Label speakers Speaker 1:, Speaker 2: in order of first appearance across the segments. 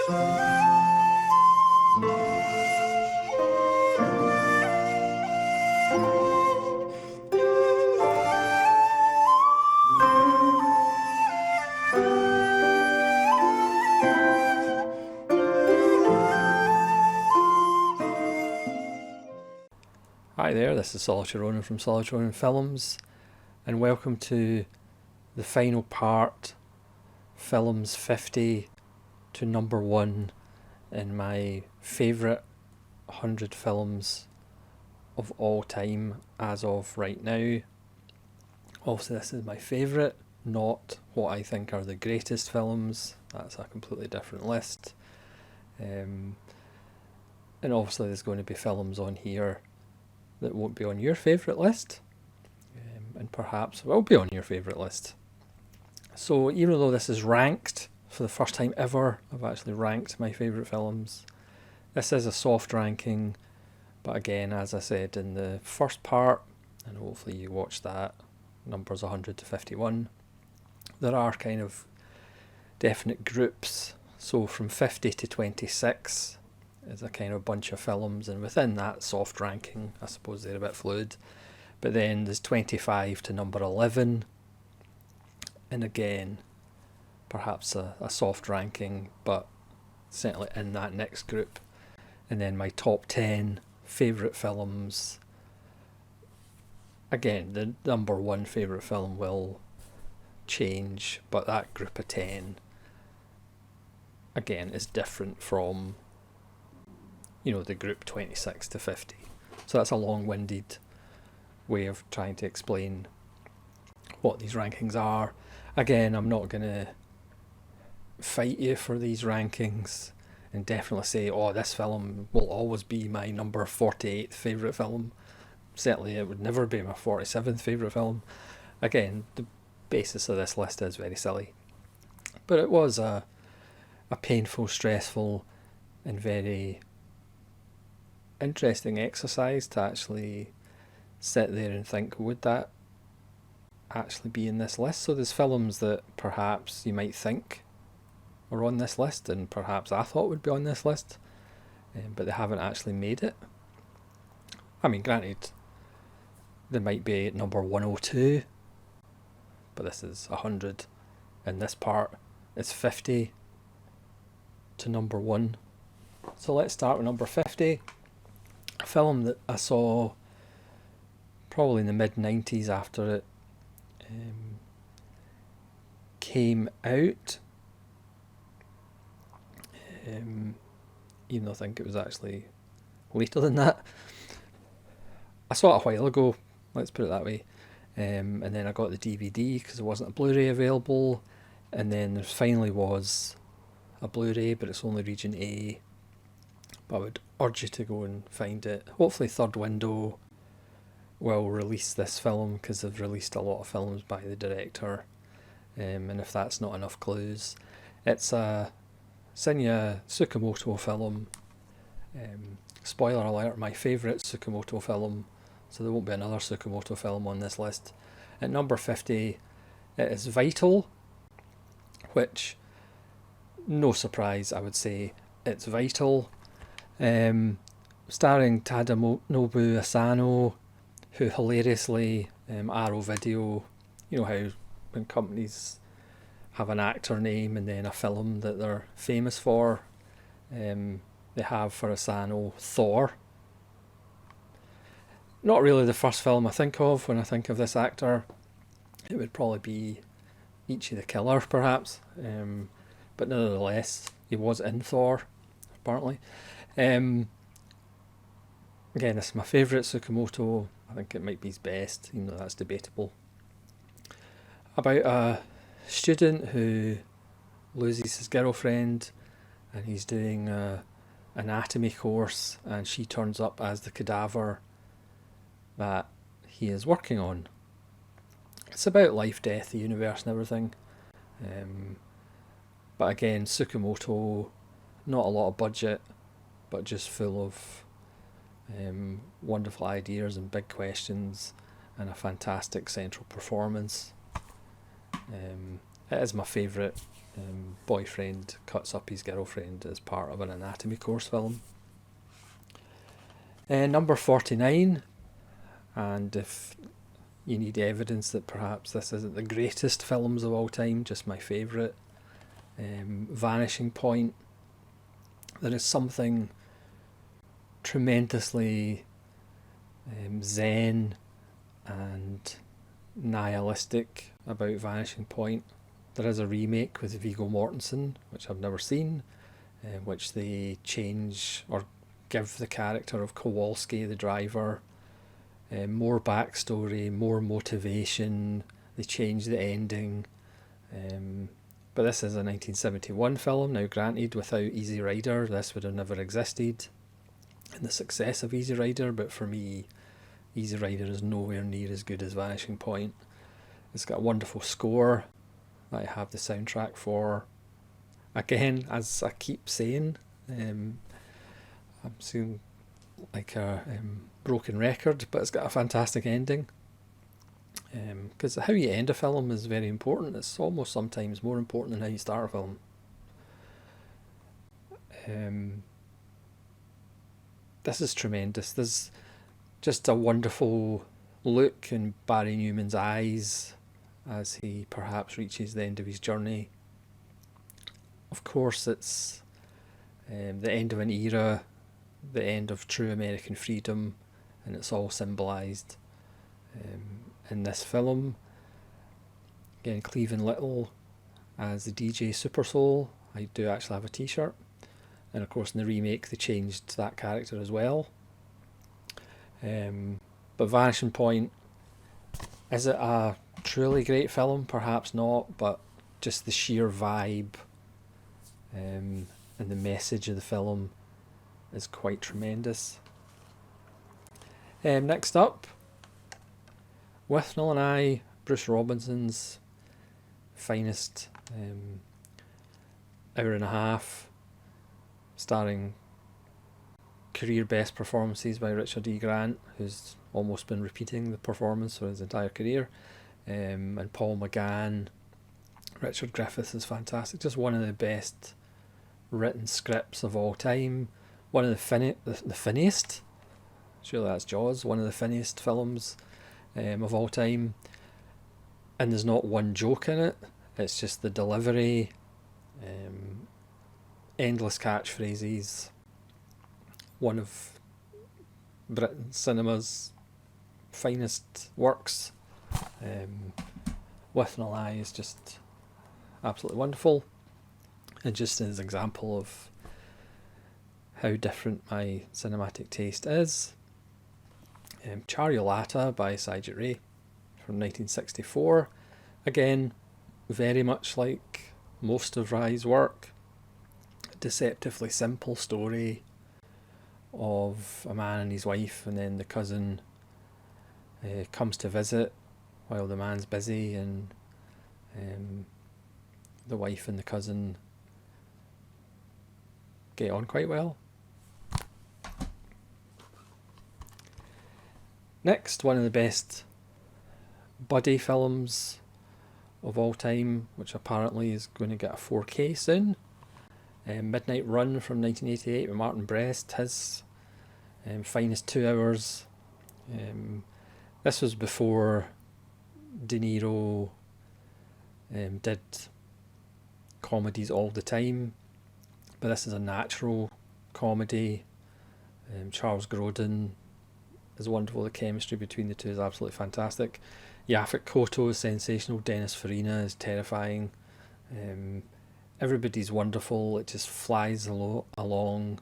Speaker 1: Hi there, this is Solitary Ronin from Solitary Ronin Films, and welcome to the final part, Films 50 to number 1 in my favourite 100 films of all time as of right now. Also, this is my favourite, not what I think are the greatest films. That's a completely different list. And obviously there's going to be films on here that won't be on your favourite list, and perhaps will be on your favourite list. So even though this is ranked, for the first time ever, I've actually ranked my favourite films. This is a soft ranking, but again, as I said in the first part, and hopefully you watched that, numbers 100 to 51, there are kind of definite groups. So from 50 to 26 is a kind of bunch of films, and within that soft ranking, I suppose they're a bit fluid. But then there's 25 to number 11, and again, perhaps a soft ranking, but certainly in that next group. And then my top 10 favourite films. Again, the number 1 favourite film will change, but that group of 10, again, is different from, the group 26 to 50. So that's a long-winded way of trying to explain what these rankings are. Again, I'm not going to fight you for these rankings and definitely say, this film will always be my number 48th favourite film. Certainly it would never be my 47th favourite film. Again, the basis of this list is very silly. But it was a painful, stressful and very interesting exercise to actually sit there and think, would that actually be in this list? So there's films that perhaps you might think are on this list, and perhaps I thought would be on this list, but they haven't actually made it. I mean, granted, they might be at number 102, but this is 100, and this part is 50 to number 1. So let's start with number 50, a film that I saw probably in the mid-90s after it came out, even though I think it was actually later than that. I saw it a while ago, let's put it that way, and then I got the DVD because there wasn't a Blu-ray available, and then there finally was a Blu-ray, but it's only region A. But I would urge you to go and find it. Hopefully Third Window will release this film, because they've released a lot of films by the director, and if that's not enough clues, it's a Shinya Tsukamoto film. Spoiler alert, my favourite Tsukamoto film, so there won't be another Tsukamoto film on this list. At number 50, it is Vital, which, no surprise, I would say it's Vital. Starring Tadanobu Asano, who hilariously, Arrow Video, how when companies have an actor name and then a film that they're famous for, they have for Asano Thor. Not really the first film I think of when I think of this actor. It would probably be Ichi the Killer, perhaps, but nevertheless, he was in Thor, apparently. Again, this is my favourite Tsukamoto. I think it might be his best, even though that's debatable. About a student who loses his girlfriend, and he's doing an anatomy course, and she turns up as the cadaver that he is working on. It's about life, death, the universe and everything. But again, Tsukamoto, not a lot of budget, but just full of wonderful ideas and big questions, and a fantastic central performance. It is my favourite. Boyfriend cuts up his girlfriend as part of an anatomy course film. Number 49, and if you need evidence that perhaps this isn't the greatest films of all time, just my favourite, Vanishing Point. There is something tremendously zen and nihilistic about Vanishing Point. There is a remake with Viggo Mortensen, which I've never seen, which they change or give the character of Kowalski, the driver, more backstory, more motivation. They change the ending. But this is a 1971 film. Now granted, without Easy Rider, this would have never existed. And the success of Easy Rider, but for me, Easy Rider is nowhere near as good as Vanishing Point. It's got a wonderful score that I have the soundtrack for. Again, as I keep saying, I'm seeing like a broken record, but it's got a fantastic ending. Because how you end a film is very important. It's almost sometimes more important than how you start a film. This is tremendous. There's just a wonderful look in Barry Newman's eyes as he perhaps reaches the end of his journey. Of course, it's the end of an era, the end of true American freedom, and it's all symbolised in this film. Again, Cleavon Little as the DJ Super Soul. I do actually have a t-shirt. And of course in the remake they changed that character as well. But Vanishing Point, is it a truly great film? Perhaps not, but just the sheer vibe and the message of the film is quite tremendous. Next up, Withnell and I, Bruce Robinson's finest hour and a half, starring career best performances by Richard E. Grant, who's almost been repeating the performance for his entire career, and Paul McGann. Richard Griffiths is fantastic, just one of the best written scripts of all time, one of the funniest, surely that's Jaws, one of the funniest films of all time, and there's not one joke in it, it's just the delivery, endless catchphrases, one of Britain's cinema's finest works. Withnell Eye is just absolutely wonderful, and just as an example of how different my cinematic taste is, Charulata by Satyajit Ray from 1964. Again, very much like most of Rai's work, deceptively simple story of a man and his wife, and then the cousin comes to visit while the man's busy, and the wife and the cousin get on quite well. Next, one of the best buddy films of all time, which apparently is going to get a 4K soon. Midnight Run from 1988 with Martin Brest, his finest 2 hours. This was before De Niro did comedies all the time, but this is a natural comedy. Charles Grodin is wonderful, the chemistry between the two is absolutely fantastic. Yaphet Kotto is sensational, Dennis Farina is terrifying. Everybody's wonderful, it just flies along.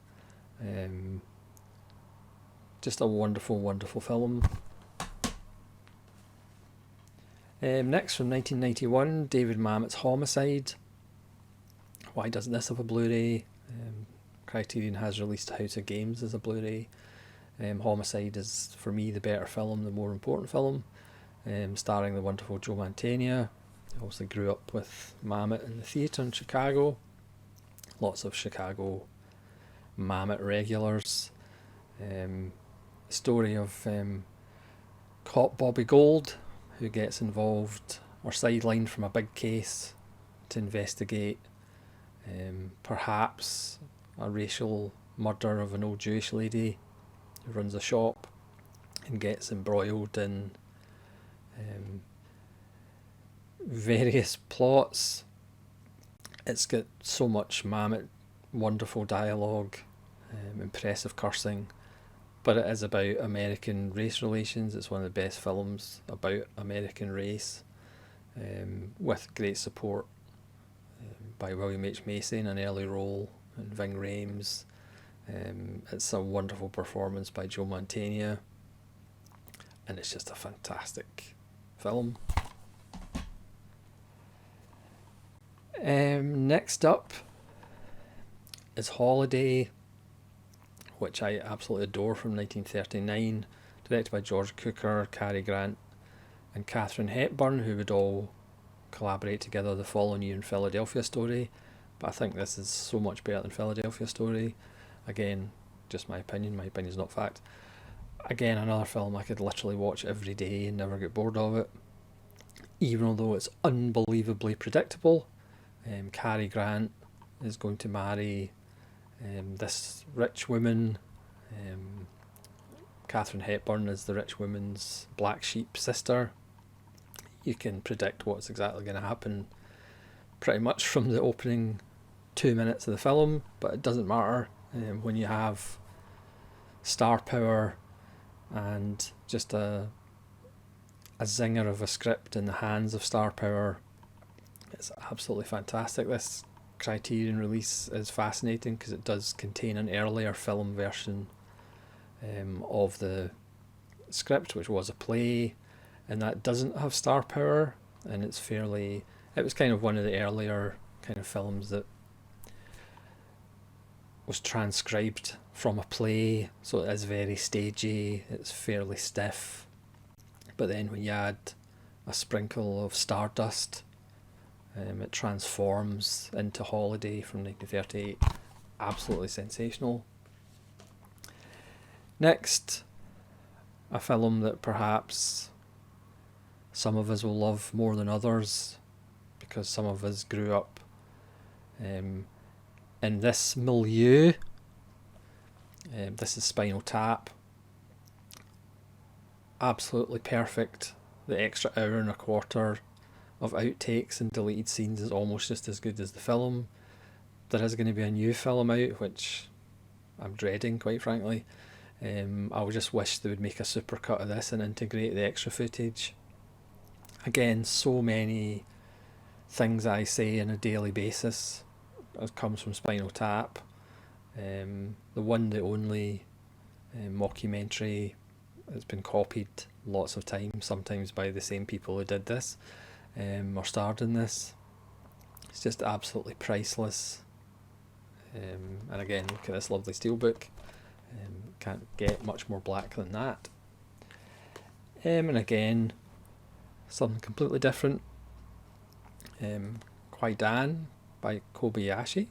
Speaker 1: Just a wonderful, wonderful film. Next, from 1991, David Mamet's Homicide. Why doesn't this have a Blu-ray? Criterion has released House of Games as a Blu-ray. Homicide is, for me, the better film, the more important film, starring the wonderful Joe Mantegna. I also grew up with Mamet in the theatre in Chicago. Lots of Chicago Mamet regulars. The story of cop Bobby Gold, who gets involved or sidelined from a big case to investigate perhaps a racial murder of an old Jewish lady who runs a shop and gets embroiled in various plots. It's got so much mammoth, wonderful dialogue, impressive cursing, but it is about American race relations. It's one of the best films about American race, with great support by William H. Macy in an early role, and Ving Rhames. It's a wonderful performance by Joe Mantegna, and it's just a fantastic film. Next up is Holiday, which I absolutely adore, from 1939, directed by George Cukor, Cary Grant and Katharine Hepburn, who would all collaborate together the following year in Philadelphia Story, but I think this is so much better than Philadelphia Story. Again, just my opinion is not fact. Again, another film I could literally watch every day and never get bored of it, even though it's unbelievably predictable. Cary Grant is going to marry this rich woman. Katharine Hepburn is the rich woman's black sheep sister. You can predict what's exactly going to happen pretty much from the opening 2 minutes of the film, but it doesn't matter when you have star power and just a zinger of a script in the hands of star power. It's absolutely fantastic. This Criterion release is fascinating because it does contain an earlier film version of the script, which was a play, and that doesn't have star power, and it was kind of one of the earlier kind of films that was transcribed from a play, so it is very stagey, it's fairly stiff, but then when you add a sprinkle of stardust, it transforms into Holiday from 1938. Absolutely sensational. Next, a film that perhaps some of us will love more than others, because some of us grew up in this milieu. This is Spinal Tap. Absolutely perfect. The extra hour and a quarter of outtakes and deleted scenes is almost just as good as the film. There is going to be a new film out, which I'm dreading, quite frankly. I would just wish they would make a supercut of this and integrate the extra footage. Again, so many things I say on a daily basis comes from Spinal Tap. The one, the only mockumentary that's been copied lots of times, sometimes by the same people who did this or starred in this. It's just absolutely priceless. And again, look at this lovely steelbook. Can't get much more black than that. And again, something completely different. Kwaidan by Kobayashi.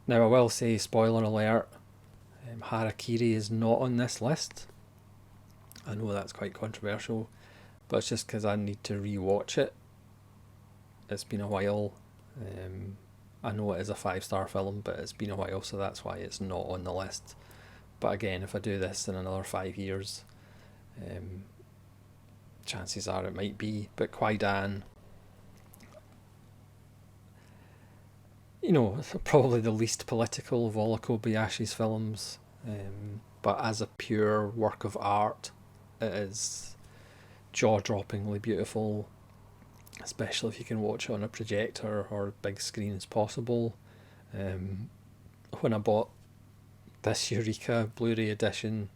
Speaker 1: Now I will say, spoiler alert, Harakiri is not on this list. I know that's quite controversial, but it's just because I need to re-watch it. It's been a while. I know it is a 5-star film, but it's been a while, so that's why it's not on the list. But again, if I do this in another 5 years, chances are it might be. But Kwaidan, probably the least political of all of Kobayashi's films, but as a pure work of art, it is jaw-droppingly beautiful, especially if you can watch it on a projector or big screen as possible. When I bought this Eureka Blu-ray edition,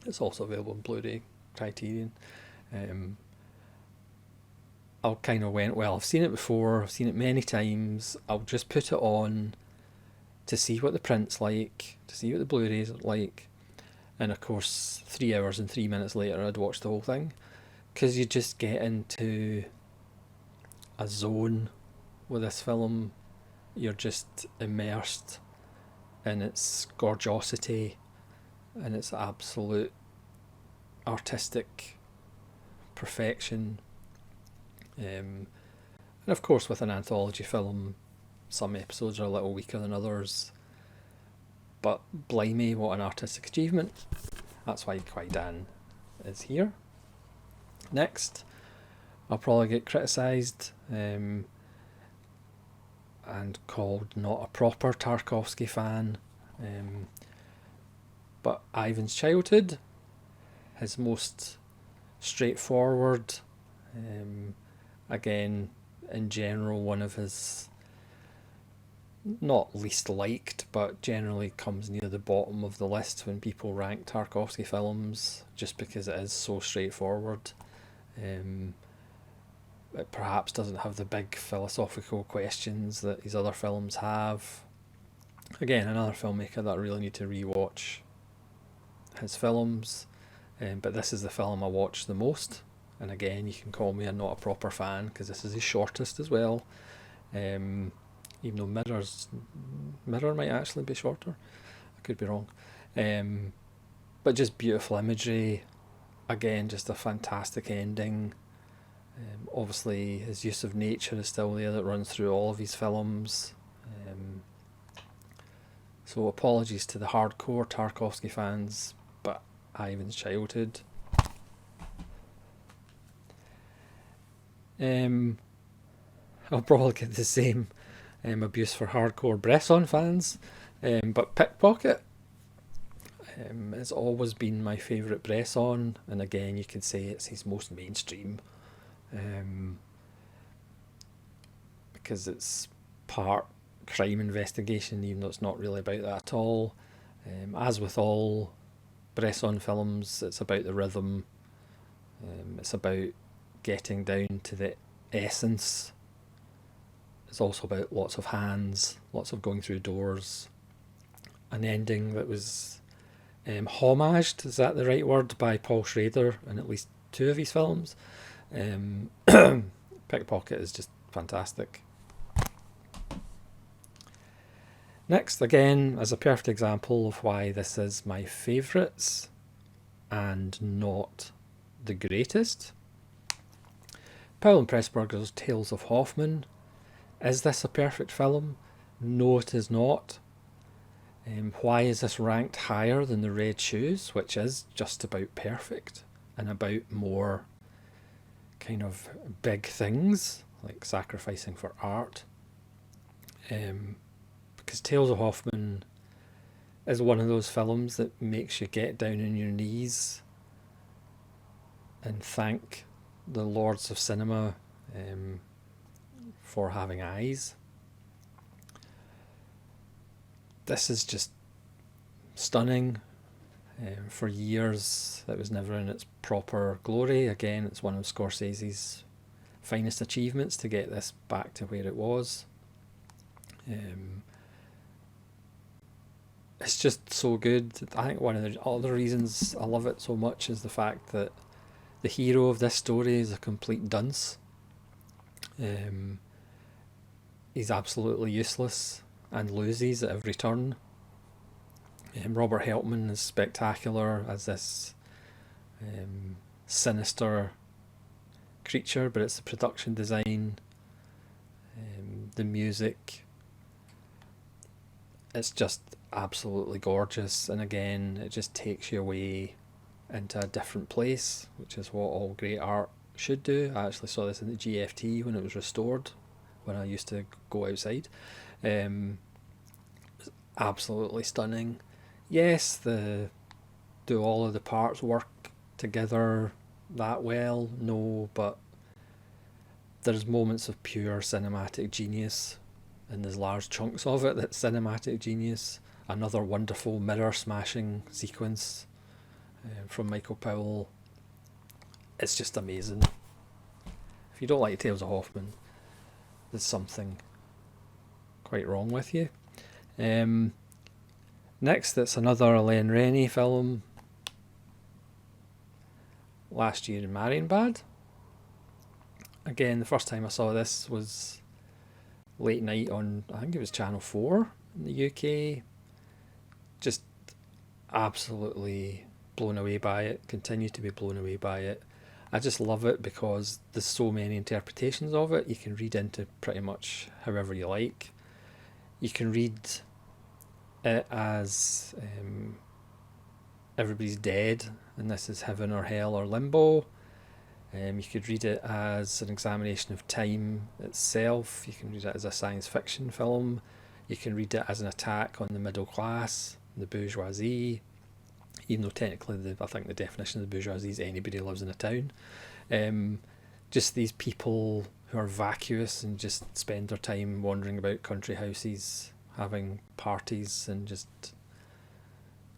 Speaker 1: it's also available on Blu-ray Criterion, I kind of went, well, I've seen it before, I've seen it many times, I'll just put it on to see what the print's like, to see what the Blu-rays are like, and of course 3 hours and 3 minutes later I'd watch the whole thing, because you just get into a zone with this film. You're just immersed in its gorgeosity and its absolute artistic perfection. And of course, with an anthology film, some episodes are a little weaker than others. But blimey, what an artistic achievement. That's why Kwai-Dan is here. Next, I'll probably get criticised and called not a proper Tarkovsky fan. But Ivan's Childhood, his most straightforward, again, in general, one of his not least liked, but generally comes near the bottom of the list when people rank Tarkovsky films, just because it is so straightforward. It perhaps doesn't have the big philosophical questions that his other films have. Again, another filmmaker that I really need to rewatch his films, but this is the film I watched the most. And again, you can call me a not a proper fan because this is his shortest as well. Even though Mirror might actually be shorter, I could be wrong. But just beautiful imagery. Again, just a fantastic ending. Obviously, his use of nature is still there that runs through all of his films. So apologies to the hardcore Tarkovsky fans, but Ivan's Childhood. I'll probably get the same abuse for hardcore Bresson fans, but Pickpocket has always been my favourite Bresson, and again you could say it's his most mainstream, because it's part crime investigation, even though it's not really about that at all. As with all Bresson films, it's about the rhythm, it's about getting down to the essence. It's also about lots of hands, lots of going through doors. An ending that was homaged, is that the right word, by Paul Schrader in at least 2 of his films. Pickpocket is just fantastic. Next, again, as a perfect example of why this is my favourites and not the greatest, Powell and Pressburger's Tales of Hoffmann. Is this a perfect film? No, it is not. Why is this ranked higher than The Red Shoes, which is just about perfect and about more kind of big things, like sacrificing for art? Because Tales of Hoffmann is one of those films that makes you get down on your knees and thank the lords of cinema for having eyes. This is just stunning. For years it was never in its proper glory. Again, it's one of Scorsese's finest achievements to get this back to where it was. It's just so good. I think one of the other reasons I love it so much is the fact that the hero of this story is a complete dunce. He's absolutely useless and loses at every turn. Robert Helpman is spectacular as this sinister creature, but it's the production design, the music. It's just absolutely gorgeous, and again, it just takes you away into a different place, which is what all great art should do. I actually saw this in the GFT when it was restored, when I used to go outside. Absolutely stunning. Yes, do all of the parts work together that well? No, but there's moments of pure cinematic genius, and there's large chunks of it that's cinematic genius. Another wonderful mirror smashing sequence from Michael Powell. It's just amazing. If you don't like Tales of Hoffmann, there's something quite wrong with you. Next, it's another Alain Resnais film. Last Year in Marienbad. Again, the first time I saw this was late night on, I think it was Channel 4 in the UK. Just absolutely blown away by it, continue to be blown away by it. I just love it because there's so many interpretations of it. You can read into pretty much however you like. You can read it as everybody's dead and this is heaven or hell or limbo. You could read it as an examination of time itself. You can read it as a science fiction film. You can read it as an attack on the middle class, the bourgeoisie, even though technically I think the definition of the bourgeoisie is anybody who lives in a town. Just these people who are vacuous and just spend their time wandering about country houses, having parties and just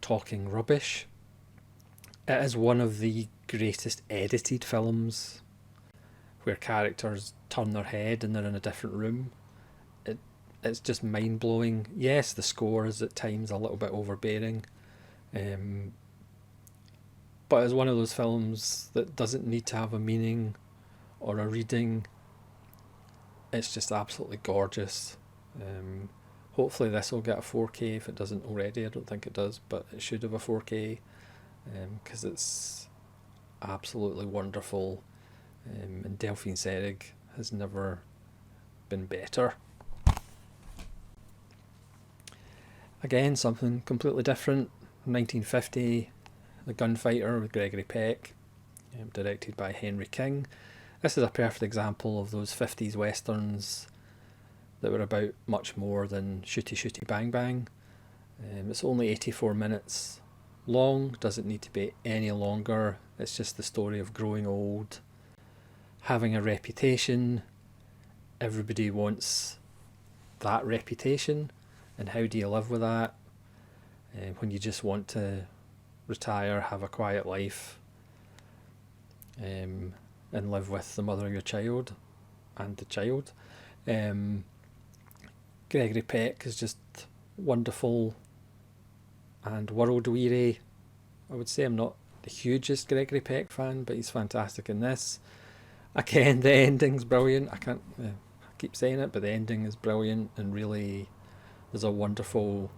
Speaker 1: talking rubbish. It is one of the greatest edited films where characters turn their head and they're in a different room. It's just mind-blowing. Yes, the score is at times a little bit overbearing, but it's one of those films that doesn't need to have a meaning or a reading. It's just absolutely gorgeous. Hopefully this will get a 4K if it doesn't already. I don't think it does, but it should have a 4K because it's absolutely wonderful, and Delphine Seyrig has never been better. Again, something completely different. 1950, The Gunfighter with Gregory Peck, directed by Henry King. This is a perfect example of those 50s westerns that were about much more than shooty shooty bang bang. It's only 84 minutes long, doesn't need to be any longer. It's just the story of growing old, having a reputation. Everybody wants that reputation, and how do you live with that when you just want to retire, have a quiet life, and live with the mother of your child and the child. Gregory Peck is just wonderful and world weary. I would say I'm not the hugest Gregory Peck fan, but he's fantastic in this. Again, the ending's brilliant. I keep saying it, but the ending is brilliant, and really there's a wonderful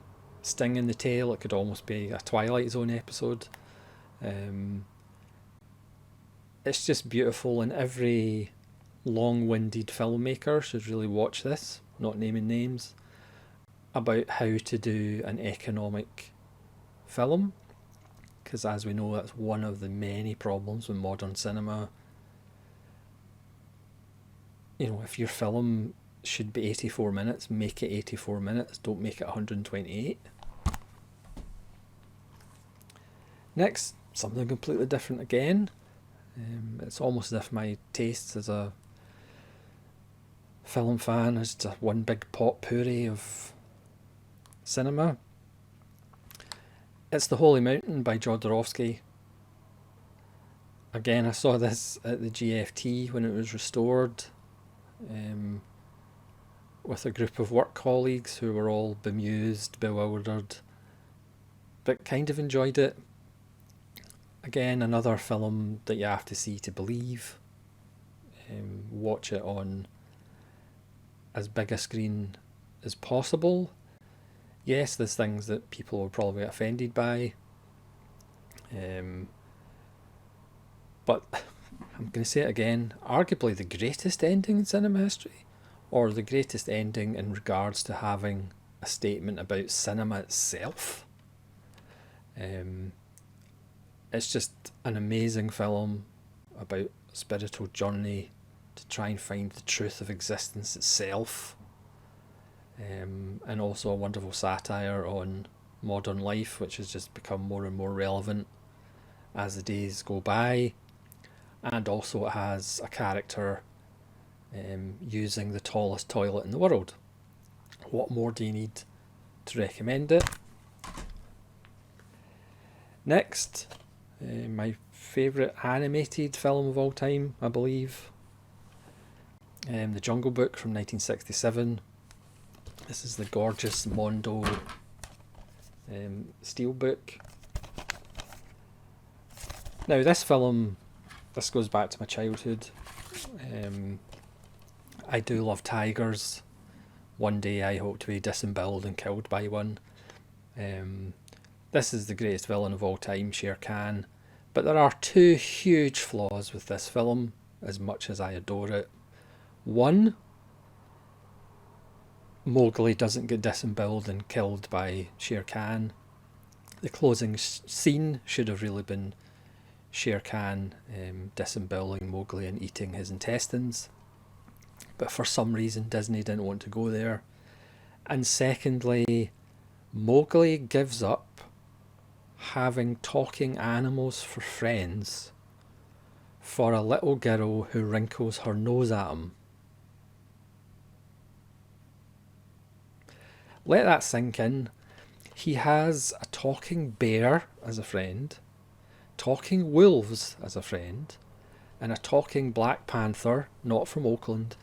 Speaker 1: sting in the tail. It could almost be a Twilight Zone episode. It's just beautiful, and every long-winded filmmaker should really watch this, not naming names, about how to do an economic film, because as we know, that's one of the many problems with modern cinema. If your film should be 84 minutes, make it 84 minutes, don't make it 128. Next, something completely different again. It's almost as if my tastes as a film fan is just one big potpourri of cinema. It's The Holy Mountain by Jodorowsky. Again, I saw this at the GFT when it was restored, with a group of work colleagues who were all bemused, bewildered, but kind of enjoyed it. Again, another film that you have to see to believe. Watch it on as big a screen as possible. Yes, there's things that people will probably get offended by, but I'm going to say it again, arguably the greatest ending in cinema history, or the greatest ending in regards to having a statement about cinema itself. It's just an amazing film about a spiritual journey to try and find the truth of existence itself, and also a wonderful satire on modern life, which has just become more and more relevant as the days go by. And also it has a character using the tallest toilet in the world. What more do you need to recommend it? Next, my favourite animated film of all time, I believe. The Jungle Book from 1967. This is the gorgeous Mondo steelbook. Now this film, this goes back to my childhood. I do love tigers. One day I hope to be disemboweled and killed by one. This is the greatest villain of all time, Shere Khan, But there are two huge flaws with this film, as much as I adore it. One, Mowgli doesn't get disemboweled and killed by Shere Khan. The closing scene should have really been Shere Khan disemboweling Mowgli and eating his intestines. But for some reason, Disney didn't want to go there. And secondly, Mowgli gives up having talking animals for friends for a little girl who wrinkles her nose at him. Let that sink in. He has a talking bear as a friend, talking wolves as a friend, and a talking Black Panther, not from Oakland,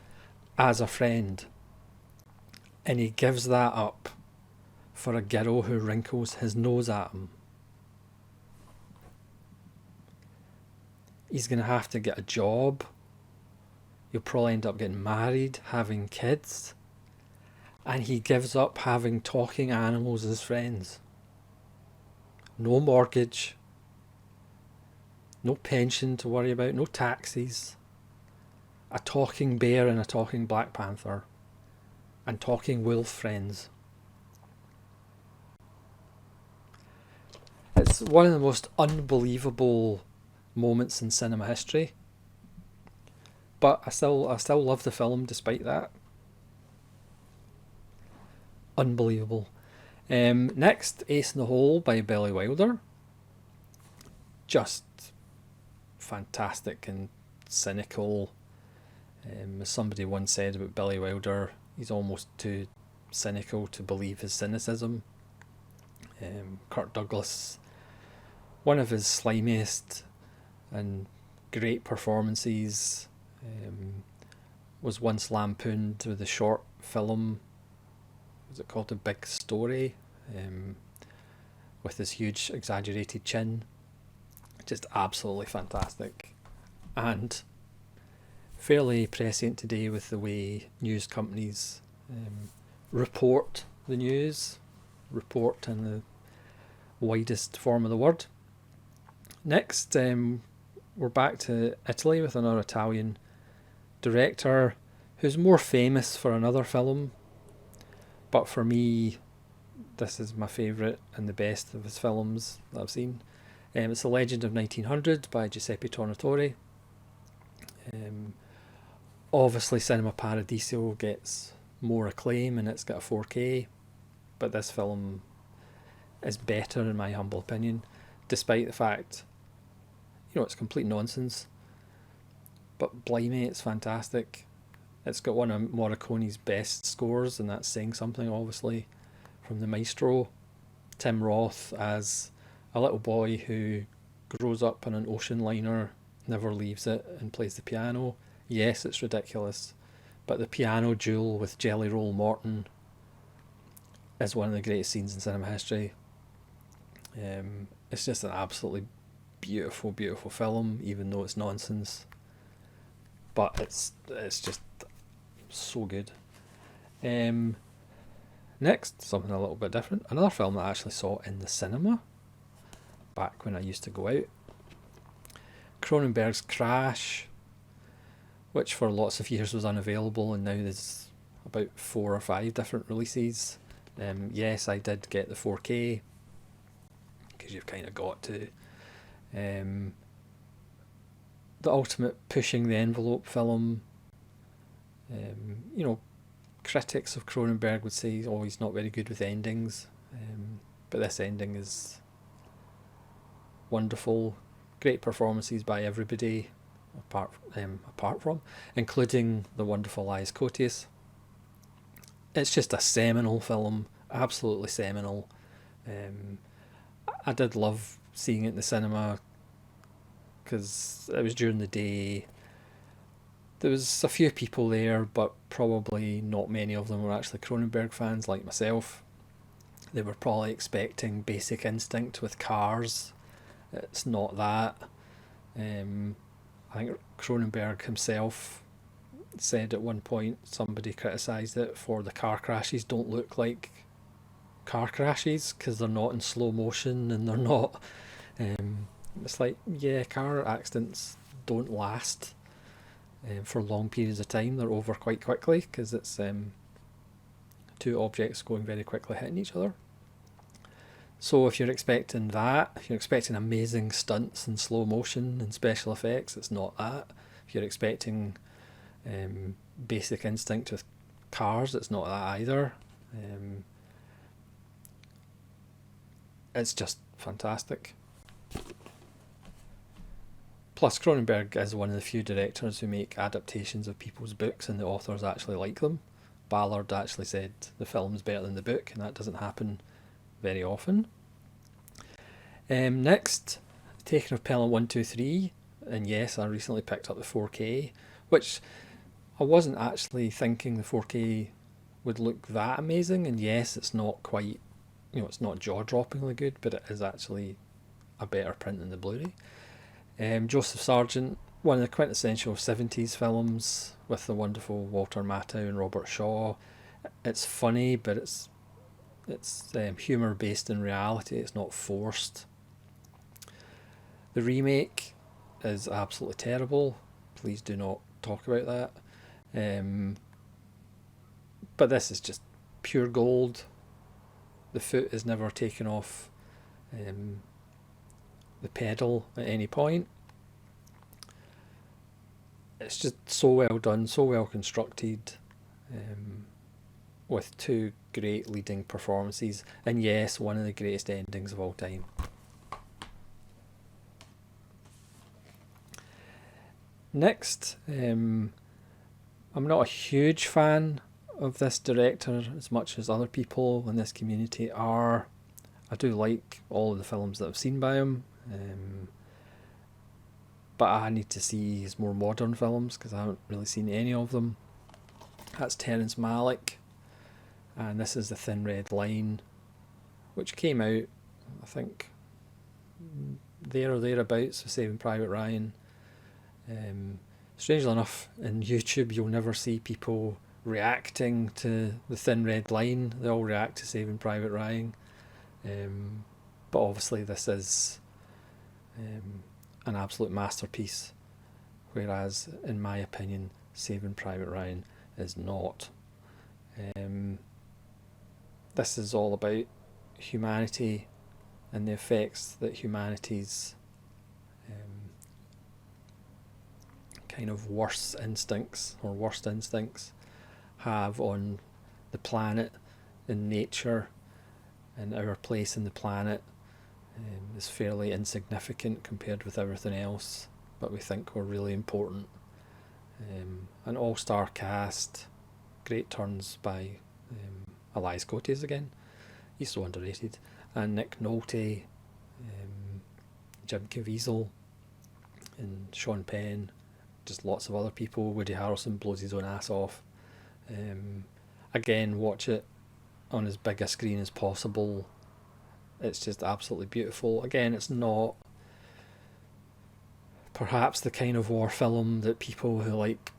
Speaker 1: as a friend. And he gives that up for a girl who wrinkles his nose at him. He's going to have to get a job. He'll probably end up getting married, having kids. And he gives up having talking animals as friends. No mortgage. No pension to worry about. No taxes. A talking bear and a talking Black Panther. And talking wolf friends. It's one of the most unbelievable moments in cinema history. But I still love the film despite that. Unbelievable. Next, Ace in the Hole by Billy Wilder. Just fantastic and cynical. As somebody once said about Billy Wilder, he's almost too cynical to believe his cynicism. Kirk Douglas, one of his slimiest and great performances, was once lampooned with a short film, was it called A Big Story, with this huge exaggerated chin. Just absolutely fantastic, and fairly prescient today with the way news companies report the news, report in the widest form of the word. Next, we're back to Italy with another Italian director who's more famous for another film, but for me, this is my favourite and the best of his films that I've seen. It's The Legend of 1900 by Giuseppe Tornatore. Obviously, Cinema Paradiso gets more acclaim and it's got a 4K, but this film is better in my humble opinion, despite the fact, it's complete nonsense. But blimey, it's fantastic. It's got one of Morricone's best scores, and that's saying something, obviously, from the maestro. Tim Roth as a little boy who grows up on an ocean liner, never leaves it, and plays the piano. Yes, it's ridiculous, but the piano duel with Jelly Roll Morton is one of the greatest scenes in cinema history. It's just an absolutely beautiful, beautiful film, even though it's nonsense. But it's just so good. Next, something a little bit different. Another film that I actually saw in the cinema back when I used to go out. Cronenberg's Crash, which for lots of years was unavailable, and now there's about 4 or 5 different releases. Yes, I did get the 4K, because you've kind of got to. The ultimate pushing the envelope film. Critics of Cronenberg would say, oh, he's not very good with endings, but this ending is wonderful. Great performances by everybody, apart from, including the wonderful Elias Koteas. It's just a seminal film, absolutely seminal. I did love seeing it in the cinema because it was during the day. There was a few people there, but probably not many of them were actually Cronenberg fans like myself. They were probably expecting Basic Instinct with cars. It's not that. I think Cronenberg himself said at one point, somebody criticised it for the car crashes don't look like car crashes because they're not in slow motion and they're not it's like, yeah, car accidents don't last for long periods of time. They're over quite quickly because it's two objects going very quickly hitting each other. So if you're expecting that, if you're expecting amazing stunts and slow motion and special effects, it's not that. If you're expecting Basic Instinct with cars, it's not that either. It's just fantastic. Plus, Cronenberg is one of the few directors who make adaptations of people's books and the authors actually like them. Ballard actually said the film's better than the book, and that doesn't happen very often. Next, Taken of Pelham 123, and yes, I recently picked up the 4K, which I wasn't actually thinking the 4K would look that amazing, and yes, it's not quite, it's not jaw-droppingly good, but it is actually a better print than the Blu-ray. Joseph Sargent, one of the quintessential 70s films with the wonderful Walter Matthau and Robert Shaw. It's funny, but it's humour based in reality. It's not forced. The remake is absolutely terrible. Please do not talk about that. But this is just pure gold. The foot is never taken off the pedal at any point. It's just so well done, so well constructed, with two great leading performances, and yes, one of the greatest endings of all time. Next, I'm not a huge fan of this director as much as other people in this community are. I do like all of the films that I've seen by him, but I need to see his more modern films because I haven't really seen any of them. That's Terrence Malick, and this is The Thin Red Line, which came out, I think, there or thereabouts with Saving Private Ryan. Strangely enough, in YouTube you'll never see people reacting to The Thin Red Line. They all react to Saving Private Ryan. But obviously this is an absolute masterpiece, whereas in my opinion Saving Private Ryan is not. This is all about humanity and the effects that humanity's kind of worst instincts have on the planet and nature, and our place in the planet is fairly insignificant compared with everything else, but we think we're really important. An all-star cast, great turns by Elias Cotes again, he's so underrated, and Nick Nolte, Jim Caviezel, and Sean Penn, just lots of other people. Woody Harrelson blows his own ass off. Again, watch it on as big a screen as possible. It's just absolutely beautiful. Again, it's not perhaps the kind of war film that people who like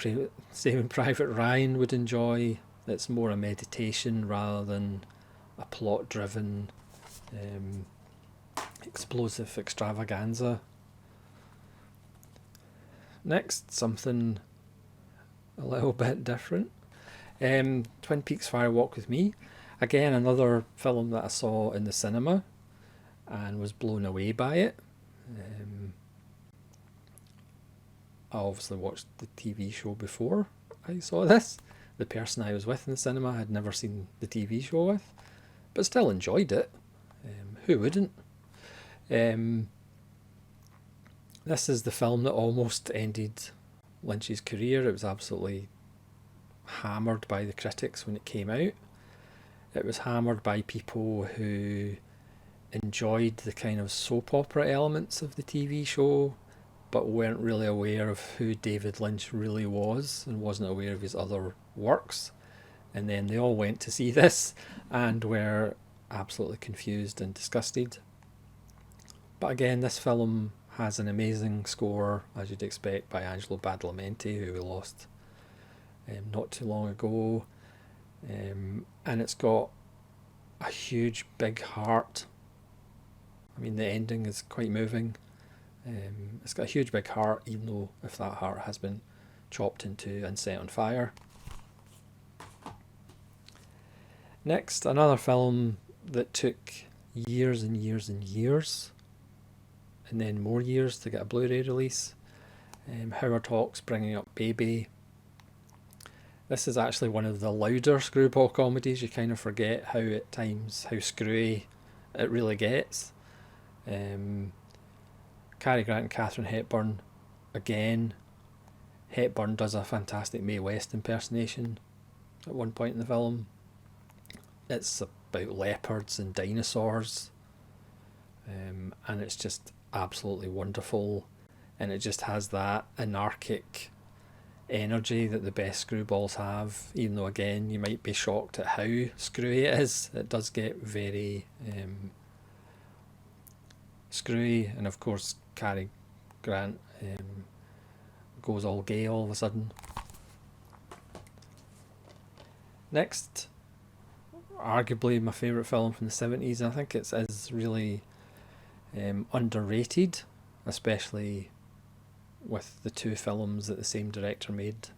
Speaker 1: Saving Private Ryan would enjoy. It's more a meditation rather than a plot-driven explosive extravaganza. Next, something a little bit different. Twin Peaks Fire Walk with Me. Again, another film that I saw in the cinema and was blown away by it. I obviously watched the TV show before I saw this. The person I was with in the cinema had never seen the TV show with, but still enjoyed it. Who wouldn't? This is the film that almost ended Lynch's career. It was absolutely hammered by the critics when it came out. It was hammered by people who enjoyed the kind of soap opera elements of the TV show, but weren't really aware of who David Lynch really was and wasn't aware of his other works. And then they all went to see this and were absolutely confused and disgusted. But again, this film has an amazing score, as you'd expect, by Angelo Badalamenti, who we lost not too long ago. And it's got a huge, big heart. I mean, the ending is quite moving. It's got a huge big heart, even though if that heart has been chopped into and set on fire. Next, another film that took years and years and years, and then more years to get a Blu-ray release. Howard Hawks Bringing Up Baby. This is actually one of the louder screwball comedies. You kind of forget how at times how screwy it really gets. Cary Grant and Katharine Hepburn again. Hepburn does a fantastic Mae West impersonation at one point in the film. It's about leopards and dinosaurs, and it's just absolutely wonderful, and it just has that anarchic energy that the best screwballs have, even though again you might be shocked at how screwy it is. It does get very screwy, and of course Cary Grant goes all gay all of a sudden. Next, arguably my favourite film from the 70s. I think it is really underrated, especially with the two films that the same director made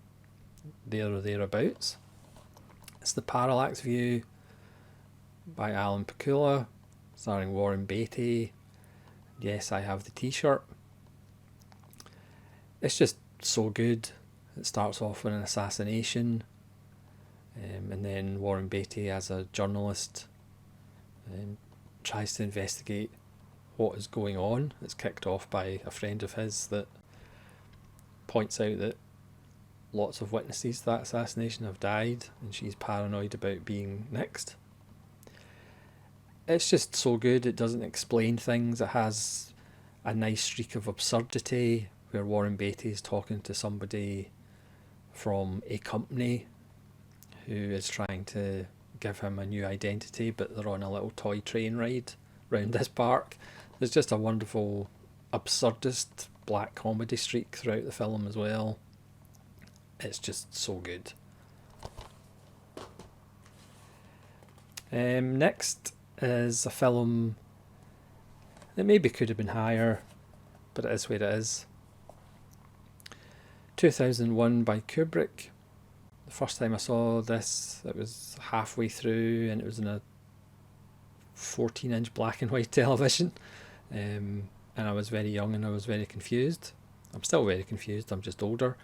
Speaker 1: there or thereabouts. It's The Parallax View by Alan Pakula, starring Warren Beatty. Yes, I have the t-shirt. It's just so good. It starts off with an assassination, and then Warren Beatty, as a journalist, tries to investigate what is going on. It's kicked off by a friend of his that points out that lots of witnesses to that assassination have died, and she's paranoid about being next. It's just so good. It doesn't explain things. It has a nice streak of absurdity where Warren Beatty is talking to somebody from a company who is trying to give him a new identity, but they're on a little toy train ride round this park. There's just a wonderful absurdist black comedy streak throughout the film as well. It's just so good. Next is a film that maybe could have been higher, but it is where it is. 2001 by Kubrick. The first time I saw this, it was halfway through, and it was in a 14-inch black and white television, and I was very young and I was very confused. I'm still very confused, I'm just older.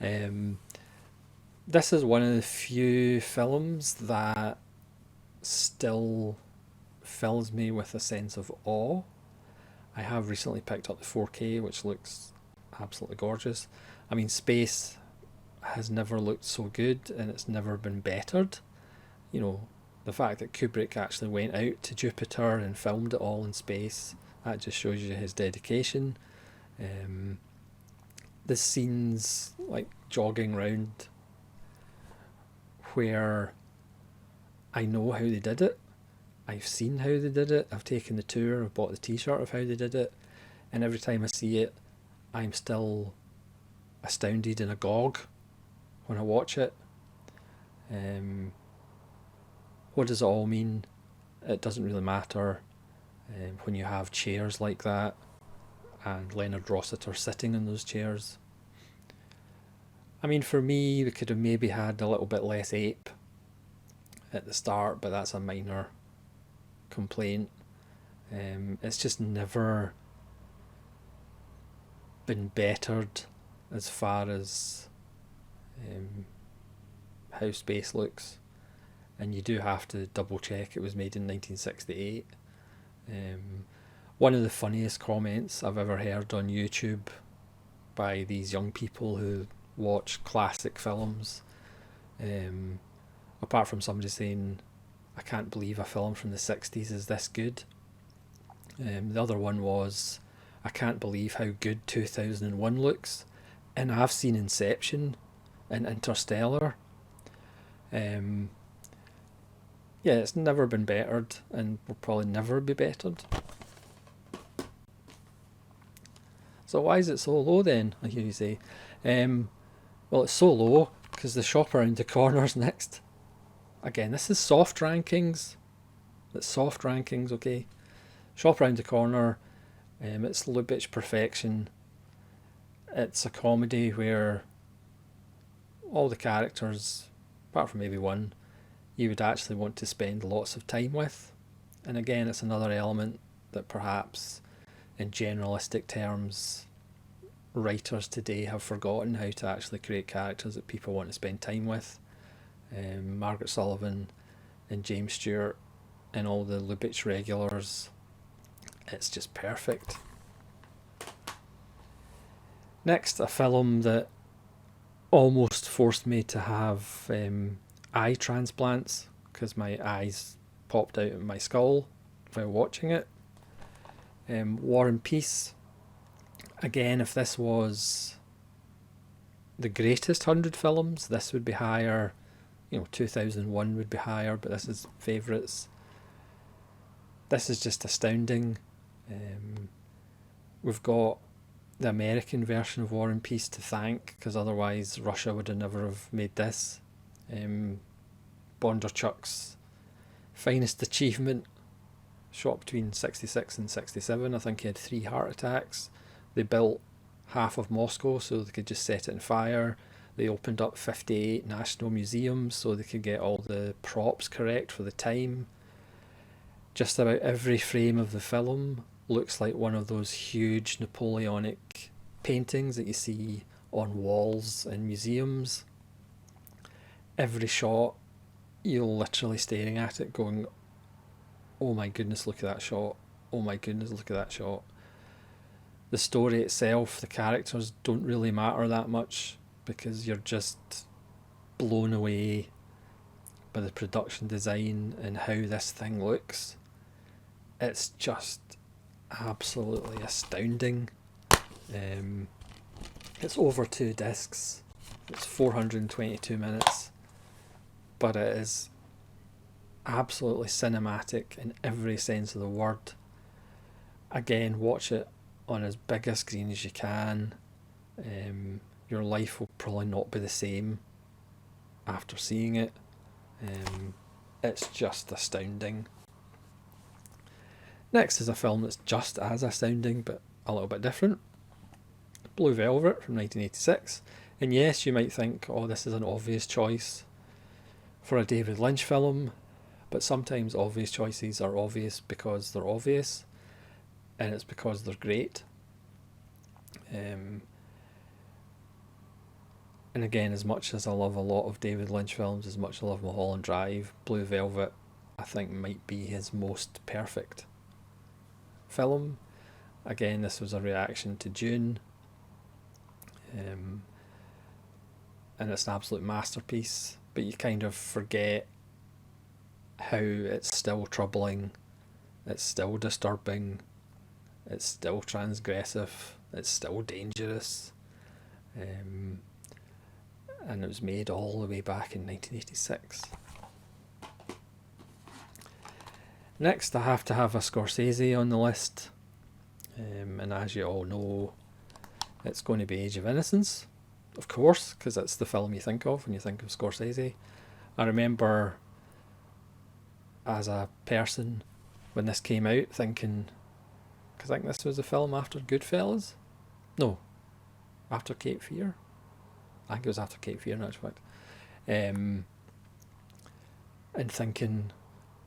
Speaker 1: This is one of the few films that still fills me with a sense of awe. I have recently picked up the 4K, which looks absolutely gorgeous. I mean, space has never looked so good, and it's never been bettered. You know, the fact that Kubrick actually went out to Jupiter and filmed it all in space, that just shows you his dedication. The scenes like jogging around where I know how they did it. I've seen how they did it. I've taken the tour. I've bought the t-shirt of how they did it. And every time I see it, I'm still astounded and agog when I watch it. What does it all mean? It doesn't really matter when you have chairs like that and Leonard Rossiter sitting in those chairs. I mean, for me, we could have maybe had a little bit less ape at the start, but that's a minor complaint. It's just never been bettered as far as how space looks, and you do have to double check it was made in 1968. One of the funniest comments I've ever heard on YouTube by these young people who watch classic films, apart from somebody saying, I can't believe a film from the 60s is this good. The other one was, I can't believe how good 2001 looks. And I've seen Inception and Interstellar. Yeah, it's never been bettered and will probably never be bettered. So why is it so low then, I hear you say? Well, it's so low because the Shop Around the Corner's next. Again, this is soft rankings. It's soft rankings, okay? Shop Around the Corner It's Lubitsch perfection. It's a comedy where all the characters, apart from maybe one, you would actually want to spend lots of time with. And again, it's another element that perhaps in generalistic terms writers today have forgotten how to actually create characters that people want to spend time with. Margaret Sullivan and James Stewart and all the Lubitsch regulars, it's just perfect. Next, a film that almost forced me to have eye transplants because my eyes popped out of my skull while watching it. War and Peace. Again, if this was the greatest 100 films, this would be higher. 2001 would be higher, but this is favourites. This is just astounding. We've got the American version of War and Peace to thank, because otherwise Russia would have never have made this. Bondarchuk's finest achievement, shot between 66 and 67. I think he had 3 heart attacks. They built half of Moscow so they could just set it on fire. They opened up 58 national museums so they could get all the props correct for the time. Just about every frame of the film looks like one of those huge Napoleonic paintings that you see on walls in museums. Every shot, you're literally staring at it going, oh my goodness, look at that shot. Oh my goodness, look at that shot. The story itself, the characters don't really matter that much because you're just blown away by the production design and how this thing looks. It's just absolutely astounding. It's over 2 discs. It's 422 minutes, but it is absolutely cinematic in every sense of the word. Again, watch it on as big a screen as you can. Your life will probably not be the same after seeing it. It's just astounding. Next is a film that's just as astounding but a little bit different. Blue Velvet from 1986. And yes, you might think, oh, this is an obvious choice for a David Lynch film, but sometimes obvious choices are obvious because they're obvious, and it's because they're great. And again, as much as I love a lot of David Lynch films, as much as I love Mulholland Drive, Blue Velvet I think might be his most perfect film. Again, this was a reaction to Dune, and it's an absolute masterpiece, but you kind of forget how it's still troubling, it's still disturbing, it's still transgressive, it's still dangerous, and it was made all the way back in 1986. Next, I have to have a Scorsese on the list, and as you all know, it's going to be Age of Innocence, of course, because it's the film you think of when you think of Scorsese. I remember as a person when this came out thinking, because I think this was the film after Goodfellas? No, after Cape Fear? I think it was after Cape Fear in actual fact. And thinking,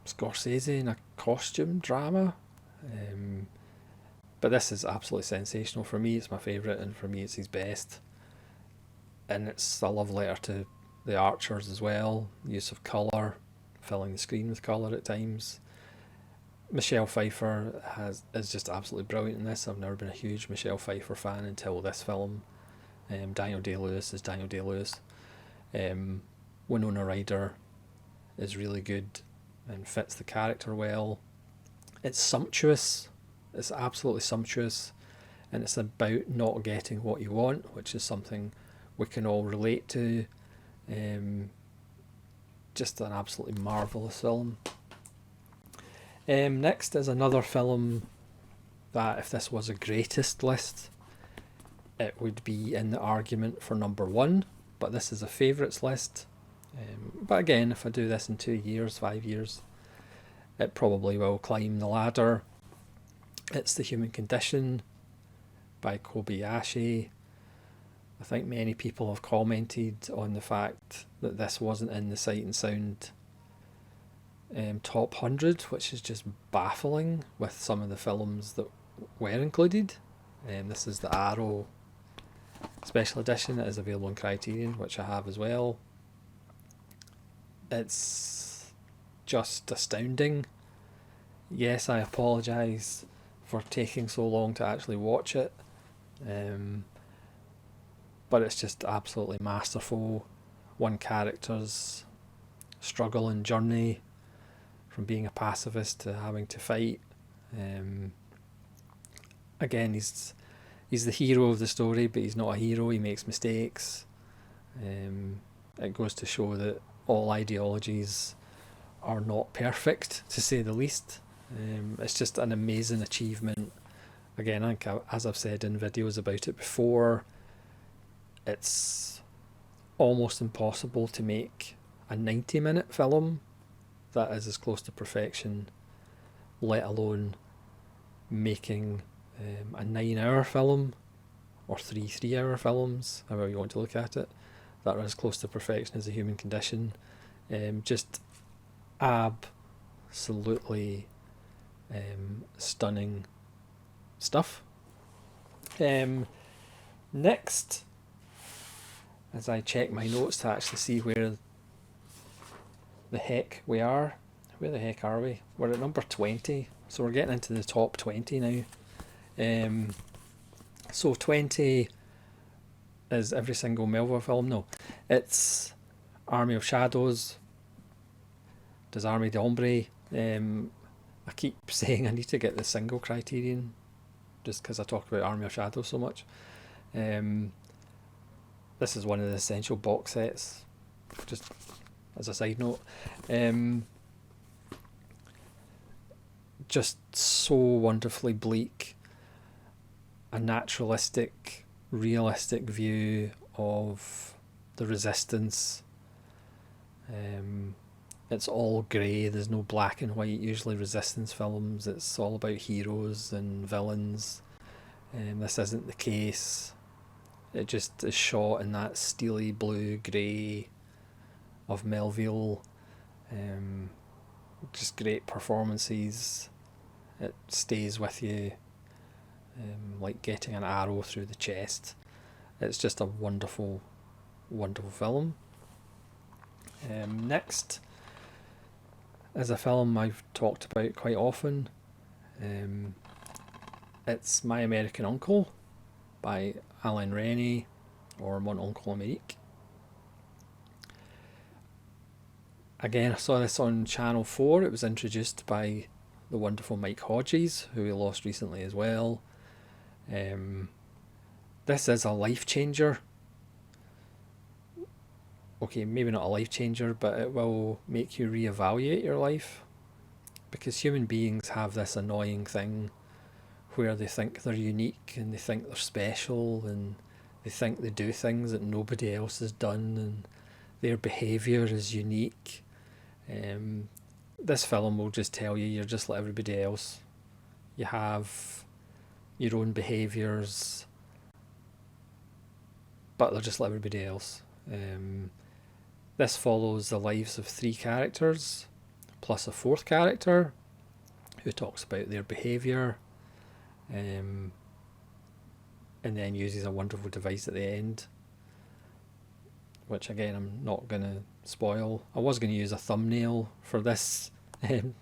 Speaker 1: Scorsese in a costume drama? But this is absolutely sensational. For me, it's my favourite, and for me, it's his best. And it's a love letter to the Archers as well. Use of colour, filling the screen with colour at times. Michelle Pfeiffer is just absolutely brilliant in this. I've never been a huge Michelle Pfeiffer fan until this film. Daniel Day-Lewis is Daniel Day-Lewis. Winona Ryder is really good and fits the character well. It's sumptuous. It's absolutely sumptuous, and it's about not getting what you want, which is something we can all relate to. Just an absolutely marvellous film. Next is another film that, if this was a greatest list, it would be in the argument for number 1, but this is a favourites list. But again, if I do this in 2 years, 5 years, it probably will climb the ladder. It's The Human Condition by Kobayashi. I think many people have commented on the fact that this wasn't in the Sight and Sound top 100, which is just baffling with some of the films that were included. This is the Arrow Special Edition. It is available on Criterion, which I have as well. It's just astounding. Yes, I apologise for taking so long to actually watch it, but it's just absolutely masterful. One character's struggle and journey from being a pacifist to having to fight. Again, he's the hero of the story, but he's not a hero. He makes mistakes. It goes to show that all ideologies are not perfect, to say the least. It's just an amazing achievement. Again, I think, as I've said in videos about it before, it's almost impossible to make a 90-minute film that is as close to perfection, let alone making a 9-hour film or three 3-hour films, however you want to look at it, that are as close to perfection as The Human Condition. Just absolutely stunning stuff. Next, as I check my notes to actually see where the heck we are. Where the heck are we? We're at number 20, so we're getting into the top 20 now. So 20 is every single Melville film. No, it's Army of Shadows, Des Armes d'Ombre. I keep saying I need to get the single Criterion just because I talk about Army of Shadows so much. This is one of the essential box sets, just as a side note. Just so wonderfully bleak, a naturalistic, realistic view of the resistance. It's all grey, there's no black and white. Usually resistance films, it's all about heroes and villains. This isn't the case. It just is shot in that steely blue grey of Melville. Just great performances. It stays with you like getting an arrow through the chest. It's just a wonderful, wonderful film. Next is a film I've talked about quite often. It's My American Uncle by Alain Resnais, or Mon Oncle Amerique. Again, I saw this on Channel 4. It was introduced by the wonderful Mike Hodges, who we lost recently as well. This is a life changer. Okay, maybe not a life changer, but it will make you reevaluate your life, because human beings have this annoying thing where they think they're unique and they think they're special and they think they do things that nobody else has done and their behaviour is unique. This film will just tell you you're just like everybody else. You have your own behaviours, but they're just like everybody else. This follows the lives of 3 characters, plus a 4th character, who talks about their behaviour, and then uses a wonderful device at the end, which again I'm not going to spoil. I was going to use a thumbnail for this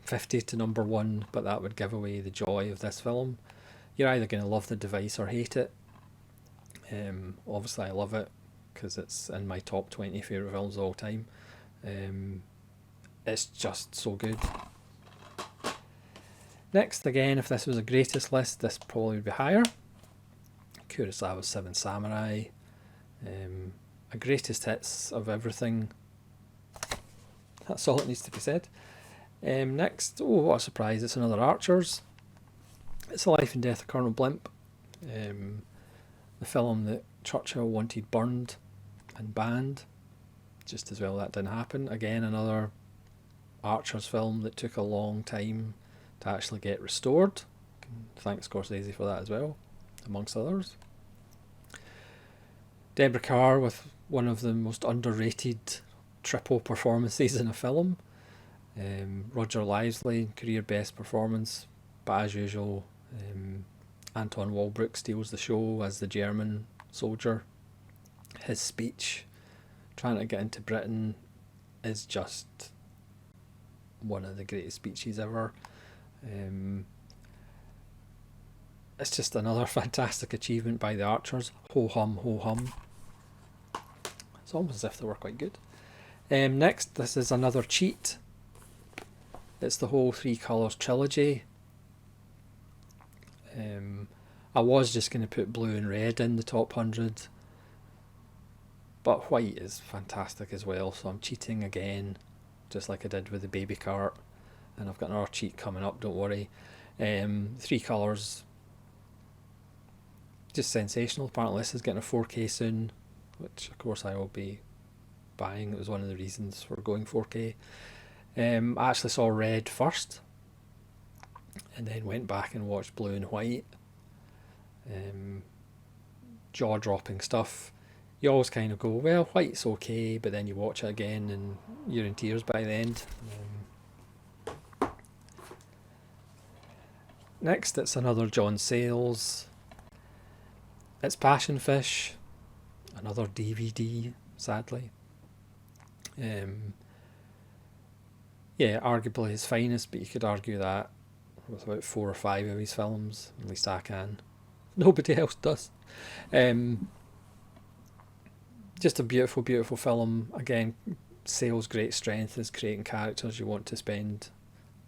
Speaker 1: 50 to number 1, but that would give away the joy of this film. You're either going to love the device or hate it. Obviously I love it because it's in my top 20 favourite films of all time. It's just so good. Next, again, if this was a greatest list, this probably would be higher. Kurosawa's Seven Samurai. A greatest hits of everything. That's all that needs to be said. Next, oh, what a surprise, it's another Archers. It's The Life and Death of Colonel Blimp. The film that Churchill wanted burned and banned. Just as well that didn't happen. Again, another Archers film that took a long time to actually get restored. Can thank Scorsese for that as well, amongst others. Deborah Kerr with one of the most underrated triple performances in a film. Roger Lively, career best performance, but as usual, Anton Walbrook steals the show as the German soldier. His speech trying to get into Britain is just one of the greatest speeches ever. It's just another fantastic achievement by the Archers. Ho hum, ho hum. It's almost as if they were quite good. Next, this is another cheat. It's the whole Three Colours trilogy. I was just going to put blue and red in the top 100, but white is fantastic as well, so I'm cheating again, just like I did with the Baby Cart, and I've got another cheat coming up, don't worry. Three Colours, just sensational. Apparently this is getting a 4K soon, which of course I will be buying. It was one of the reasons for going 4K. I actually saw red first, and then went back and watched blue and white. Jaw-dropping stuff. You always kind of go, well, white's okay, but then you watch it again and you're in tears by the end. Next, it's another John Sayles. It's Passion Fish, another DVD, sadly. Yeah, arguably his finest, but you could argue that with about 4 or 5 of his films, at least I can. Nobody else does. Just a beautiful, beautiful film. Again, Sayles' great strength is creating characters you want to spend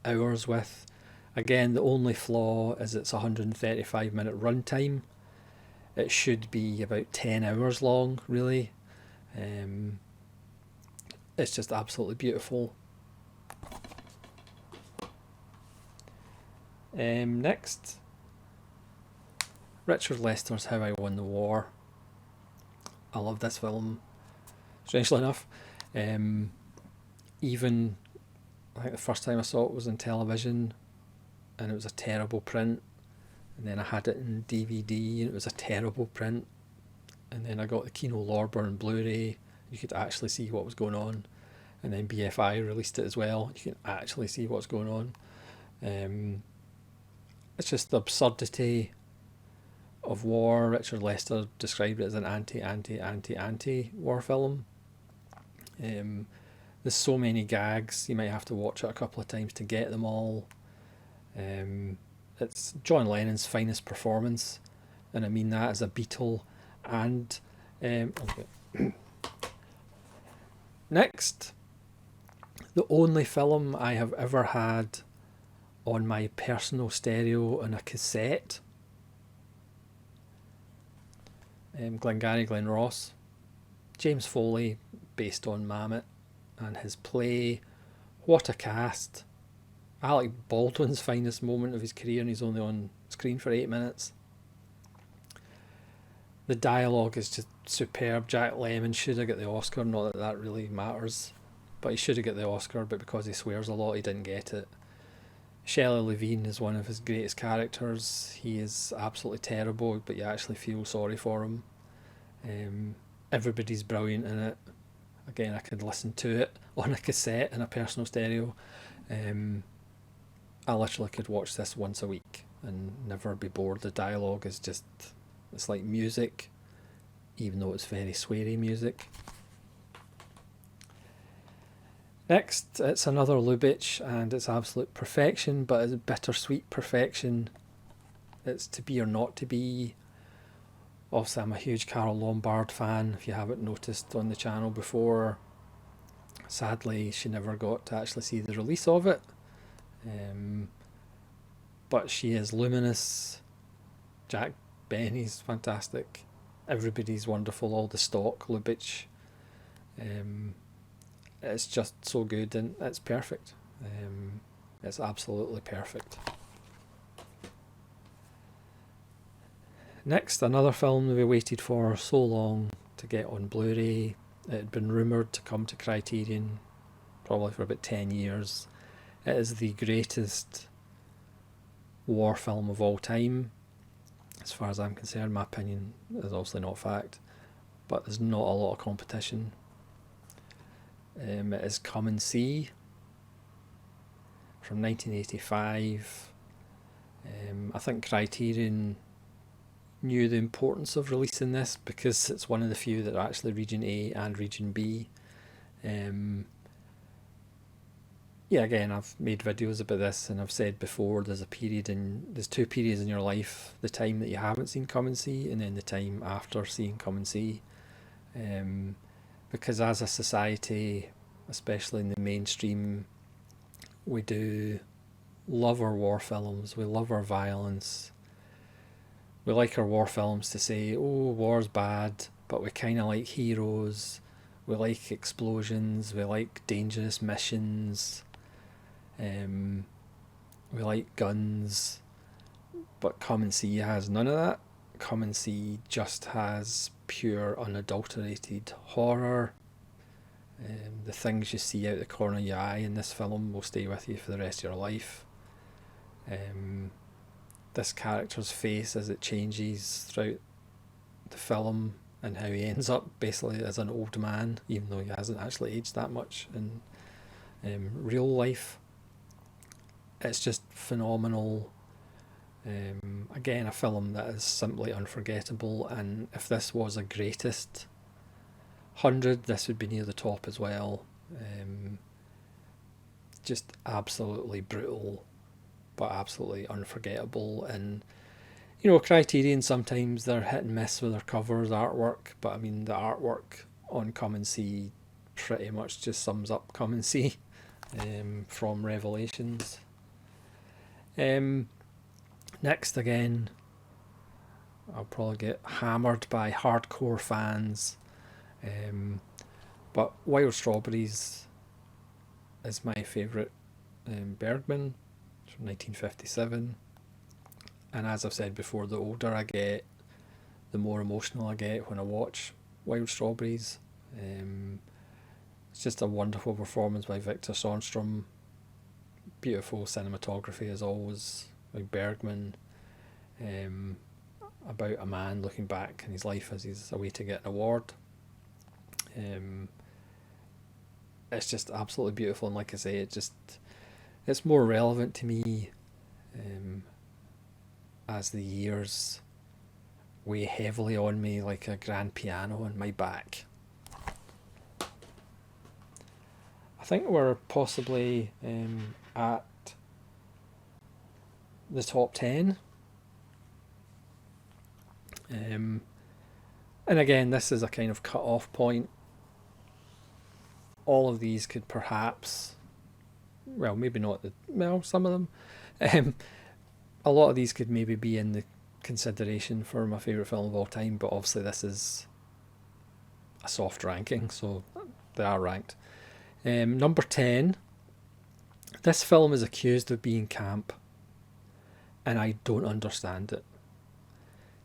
Speaker 1: hours with. Again, the only flaw is it's 135-minute runtime. It should be about 10 hours long, really. It's just absolutely beautiful. Next, Richard Lester's How I Won the War. I love this film, strangely enough. Even, I think the first time I saw it was on television, and it was a terrible print. And then I had it in DVD, and it was a terrible print. And then I got the Kino Lorber and Blu-ray. You could actually see what was going on. And then BFI released it as well. You can actually see what's going on. It's just the absurdity of war. Richard Lester described it as an anti-war film. There's so many gags, you might have to watch it a couple of times to get them all. It's John Lennon's finest performance, and I mean that as a Beatle. And next, the only film I have ever had on my personal stereo on a cassette, Glengarry Glen Ross. James Foley, based on Mamet, and his play. What a cast. Alec Baldwin's finest moment of his career, and he's only on screen for 8 minutes. The dialogue is just superb. Jack Lemmon should have got the Oscar, not that that really matters, but he should have got the Oscar, but because he swears a lot he didn't get it. Shelley Levine is one of his greatest characters. He is absolutely terrible, but you actually feel sorry for him. Everybody's brilliant in it. Again, I could listen to it on a cassette in a personal stereo. I literally could watch this once a week and never be bored. The dialogue is just, it's like music, even though it's very sweary music. Next, it's another Lubitsch, and it's absolute perfection, but it's bittersweet perfection. It's To Be or Not to Be. Obviously, I'm a huge Carole Lombard fan, if you haven't noticed on the channel before. Sadly, she never got to actually see the release of it. But she is luminous. Jack Benny's fantastic. Everybody's wonderful, all the stock Lubitsch. It's just so good, and it's perfect. It's absolutely perfect. Next, another film that we waited for so long to get on Blu-ray. It had been rumoured to come to Criterion probably for about 10 years. It is the greatest war film of all time. As far as I'm concerned, my opinion is obviously not fact, but there's not a lot of competition. It is Come and See from 1985. I think Criterion knew the importance of releasing this because it's one of the few that are actually Region A and Region B. Yeah, again, I've made videos about this, and I've said before, there's two periods in your life: the time that you haven't seen Come and See, and then the time after seeing Come and See. Because as a society, especially in the mainstream, we do love our war films, we love our violence. We like our war films to say, oh, war's bad, but we kind of like heroes, we like explosions, we like dangerous missions, we like guns, but Come and See has none of that. Come and See just has pure, unadulterated horror. The things you see out the corner of your eye in this film will stay with you for the rest of your life. This character's face as it changes throughout the film, and how he ends up basically as an old man, even though he hasn't actually aged that much in real life. It's just phenomenal. Again, a film that is simply unforgettable, and if this was a greatest 100, this would be near the top as well. Just absolutely brutal, but absolutely unforgettable. And you know, Criterion, sometimes they're hit and miss with their covers, artwork, but I mean, the artwork on Come and See pretty much just sums up Come and See from Revelations. Next, again, I'll probably get hammered by hardcore fans, but Wild Strawberries is my favourite Bergman from 1957. And as I've said before, the older I get, the more emotional I get when I watch Wild Strawberries. It's just a wonderful performance by Victor Sundström. Beautiful cinematography as always by Bergman. About a man looking back in his life as he's away to get an award. It's just absolutely beautiful, and like I say, it's more relevant to me as the years weigh heavily on me like a grand piano on my back. I think we're possibly at the top 10. And again, this is a kind of cut-off point. All of these could perhaps, well, maybe not some of them. A lot of these could maybe be in the consideration for my favourite film of all time, but obviously this is a soft ranking, so they are ranked. Number 10, this film is accused of being camp, and I don't understand it.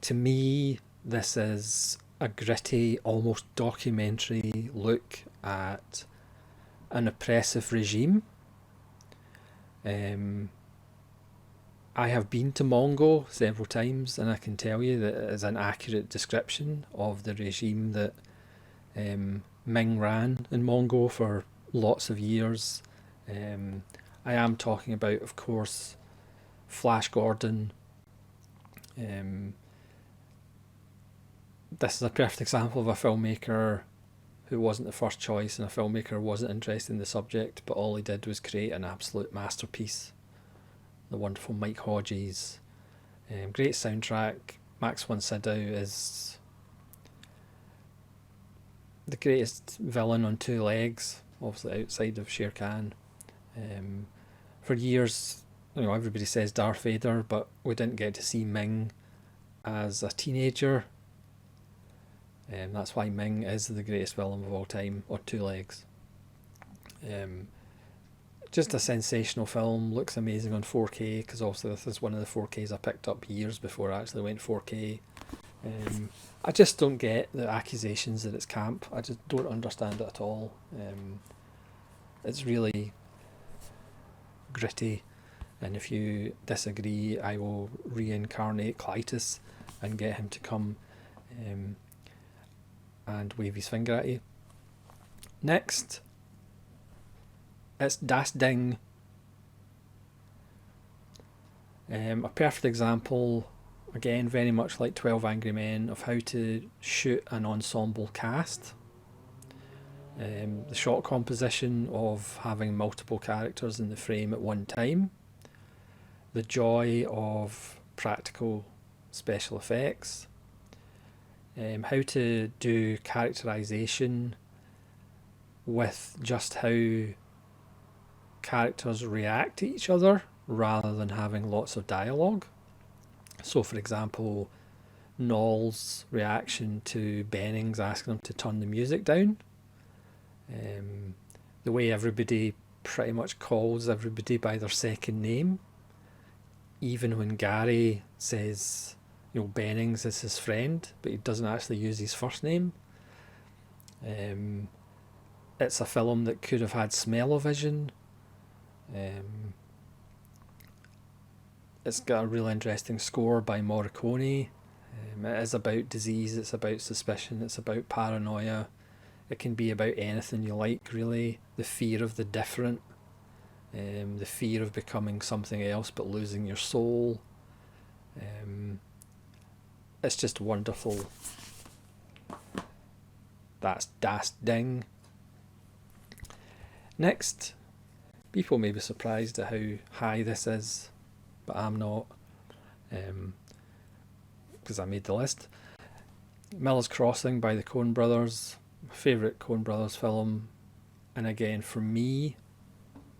Speaker 1: To me, this is a gritty, almost documentary look at an oppressive regime. I have been to Mongo several times, and I can tell you that it is an accurate description of the regime that Ming ran in Mongo for lots of years. I am talking about, of course, Flash Gordon. This is a perfect example of a filmmaker who wasn't the first choice, and a filmmaker who wasn't interested in the subject, but all he did was create an absolute masterpiece. The wonderful Mike Hodges. Great soundtrack. Max von Sydow is the greatest villain on two legs, obviously outside of Shere Khan. For years, you know, everybody says Darth Vader, but we didn't get to see Ming as a teenager. That's why Ming is the greatest villain of all time on two legs. Just a sensational film, looks amazing on 4K, because obviously this is one of the 4Ks I picked up years before I actually went 4K. I just don't get the accusations that it's camp. I just don't understand it at all. It's really gritty. And if you disagree, I will reincarnate Clytus and get him to come and wave his finger at you. Next, it's Das Ding. A perfect example, again, very much like 12 Angry Men, of how to shoot an ensemble cast. The shot composition of having multiple characters in the frame at one time. The joy of practical special effects. How to do characterization with just how characters react to each other rather than having lots of dialogue. So, for example, Noel's reaction to Bennings asking him to turn the music down. The way everybody pretty much calls everybody by their second name. Even when Gary says, Bennings is his friend, but he doesn't actually use his first name. It's a film that could have had smell-o-vision. It's got a real interesting score by Morricone. It is about disease, it's about suspicion, it's about paranoia. It can be about anything you like, really. The fear of the different, the fear of becoming something else but losing your soul. It's just wonderful. That's Das Ding. Next, people may be surprised at how high this is, but I'm not, because I made the list. Miller's Crossing by the Coen Brothers, my favourite Coen Brothers film, and again, for me,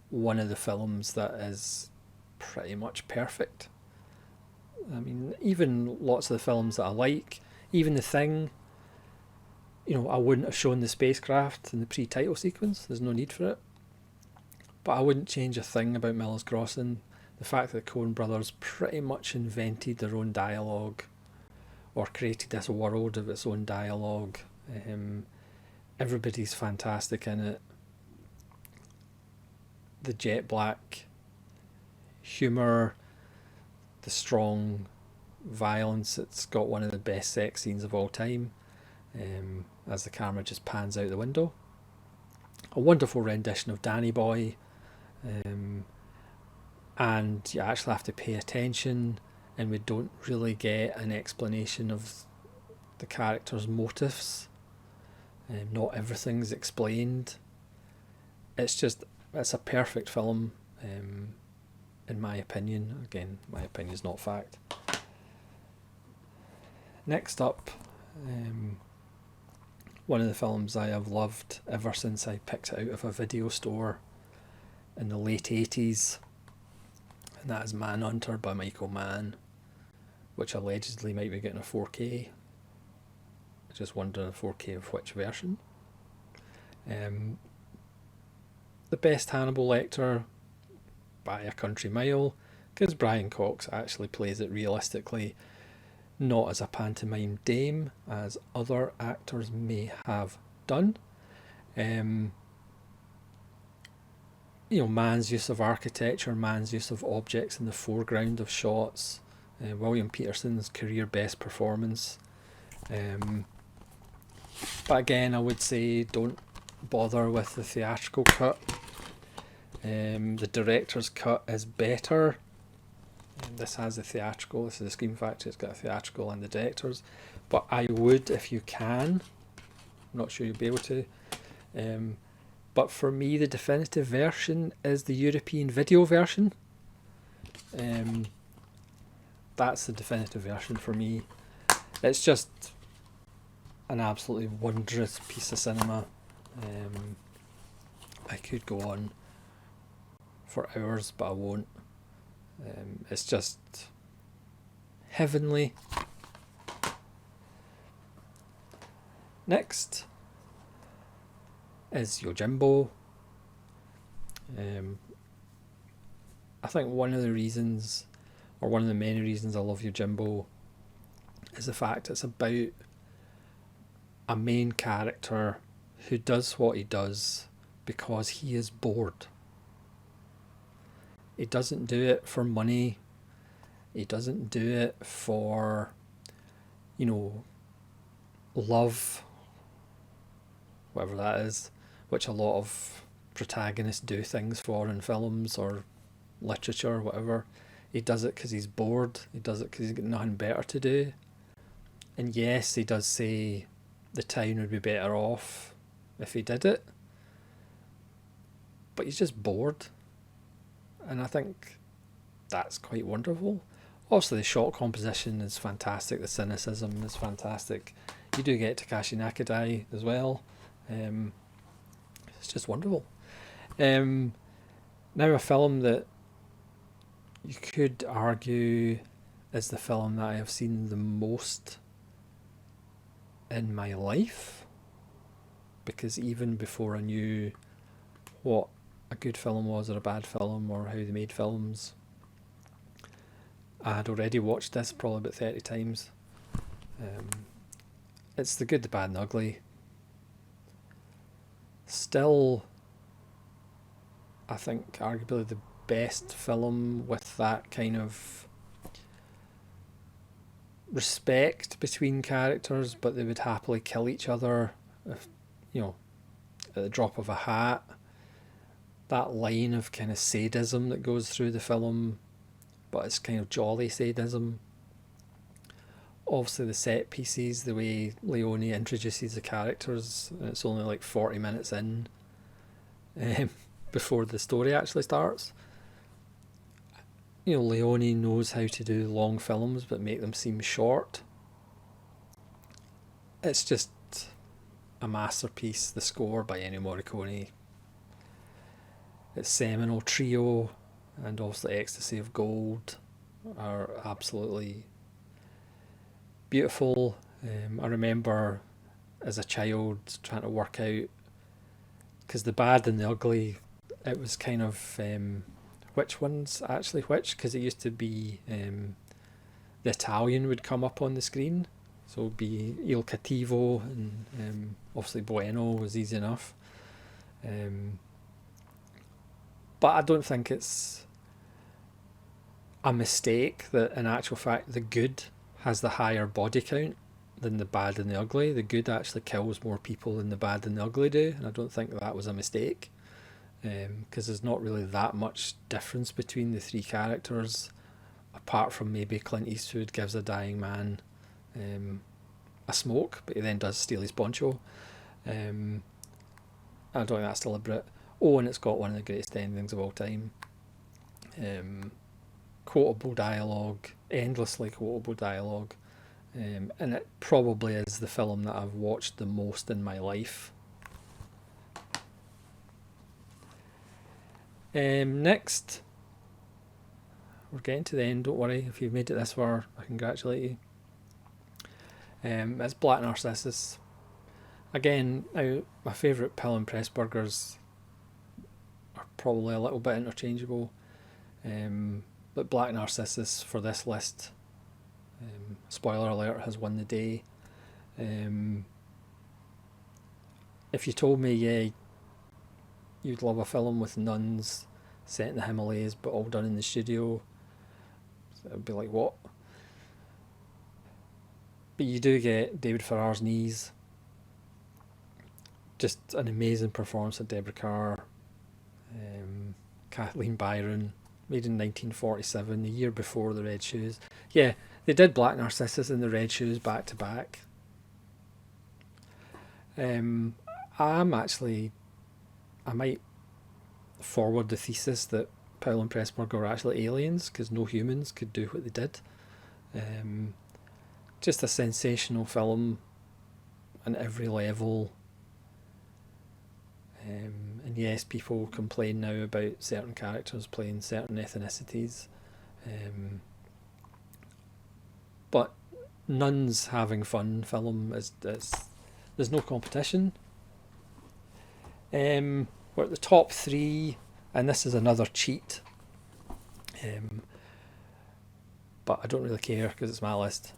Speaker 1: one of the films that is pretty much perfect. I mean, even lots of the films that I like, even The Thing, I wouldn't have shown the spacecraft in the pre-title sequence, there's no need for it. But I wouldn't change a thing about Miller's Crossing. The fact that the Coen Brothers pretty much invented their own dialogue, or created this world of its own dialogue. Everybody's fantastic in it. The jet black humour, the strong violence. It's got one of the best sex scenes of all time, as the camera just pans out the window. A wonderful rendition of Danny Boy, and you actually have to pay attention, and we don't really get an explanation of the characters' motives. Not everything's explained. It's a perfect film, in my opinion. Again, my opinion is not fact. Next up, one of the films I have loved ever since I picked it out of a video store in the late 80s, and that is Manhunter by Michael Mann, which allegedly might be getting a 4K. I just wonder a 4K of which version. The best Hannibal Lecter by a country mile, because Brian Cox actually plays it realistically, not as a pantomime dame as other actors may have done. Mann's use of architecture, Mann's use of objects in the foreground of shots, William Peterson's career best performance. But again, I would say don't bother with the theatrical cut. The director's cut is better. This has the theatrical, this is the Scream Factory, it's got a theatrical and the director's. But I would, if you can, I'm not sure you'll be able to, but for me the definitive version is the European video version. That's the definitive version for me. It's just an absolutely wondrous piece of cinema. I could go on for hours, but I won't. It's just heavenly. Next is Yojimbo. I think one of the reasons, or one of the many reasons I love Yojimbo, is the fact it's about a main character who does what he does because he is bored. He doesn't do it for money. He doesn't do it for, love, whatever that is, which a lot of protagonists do things for in films or literature or whatever. He does it because he's bored. He does it because he's got nothing better to do. And yes, he does say the town would be better off if he did it. But he's just bored. And I think that's quite wonderful. Obviously, the shot composition is fantastic. The cynicism is fantastic. You do get Takashi Nakadai as well. It's just wonderful. Now a film that you could argue is the film that I have seen the most in my life, because even before I knew what a good film was or a bad film or how they made films, I had already watched this probably about 30 times. It's The Good, the Bad and the Ugly. Still, I think arguably the best film with that kind of respect between characters, but they would happily kill each other if, at the drop of a hat. That line of kind of sadism that goes through the film, but it's kind of jolly sadism. Obviously the set pieces, the way Leone introduces the characters, and it's only like 40 minutes in before the story actually starts. Leone knows how to do long films but make them seem short. It's just a masterpiece. The score by Ennio Morricone, its seminal trio, and obviously Ecstasy of Gold are absolutely beautiful. I remember as a child trying to work out, because The Bad and the Ugly, it was kind of which one's actually which, because it used to be the Italian would come up on the screen, so it would be Il Cattivo, and obviously Bueno was easy enough. But I don't think it's a mistake that in actual fact The Good has the higher body count than The Bad and the Ugly. The Good actually kills more people than The Bad and the Ugly do, and I don't think that was a mistake, because there's not really that much difference between the three characters, apart from maybe Clint Eastwood gives a dying man a smoke, but he then does steal his poncho. I don't think that's deliberate. Oh, and it's got one of the greatest endings of all time. Quotable dialogue, endlessly quotable dialogue, and it probably is the film that I've watched the most in my life. Next, we're getting to the end, don't worry, if you've made it this far, I congratulate you. It's Black Narcissus. Again, now my favourite Pill and Pressburgers are probably a little bit interchangeable, but Black Narcissus for this list, spoiler alert, has won the day. If you told me, yeah, you'd love a film with nuns set in the Himalayas but all done in the studio, I'd be like, what? But you do get David Farrar's Knees, just an amazing performance of Deborah Kerr, Kathleen Byron, made in 1947, the year before The Red Shoes. Yeah, they did Black Narcissus and The Red Shoes back to back. I might forward the thesis that Powell and Pressburger were actually aliens, because no humans could do what they did. Just a sensational film on every level. And yes, people complain now about certain characters playing certain ethnicities, but nuns having fun film is there's no competition. We're at the top three, and this is another cheat, but I don't really care because it's my list.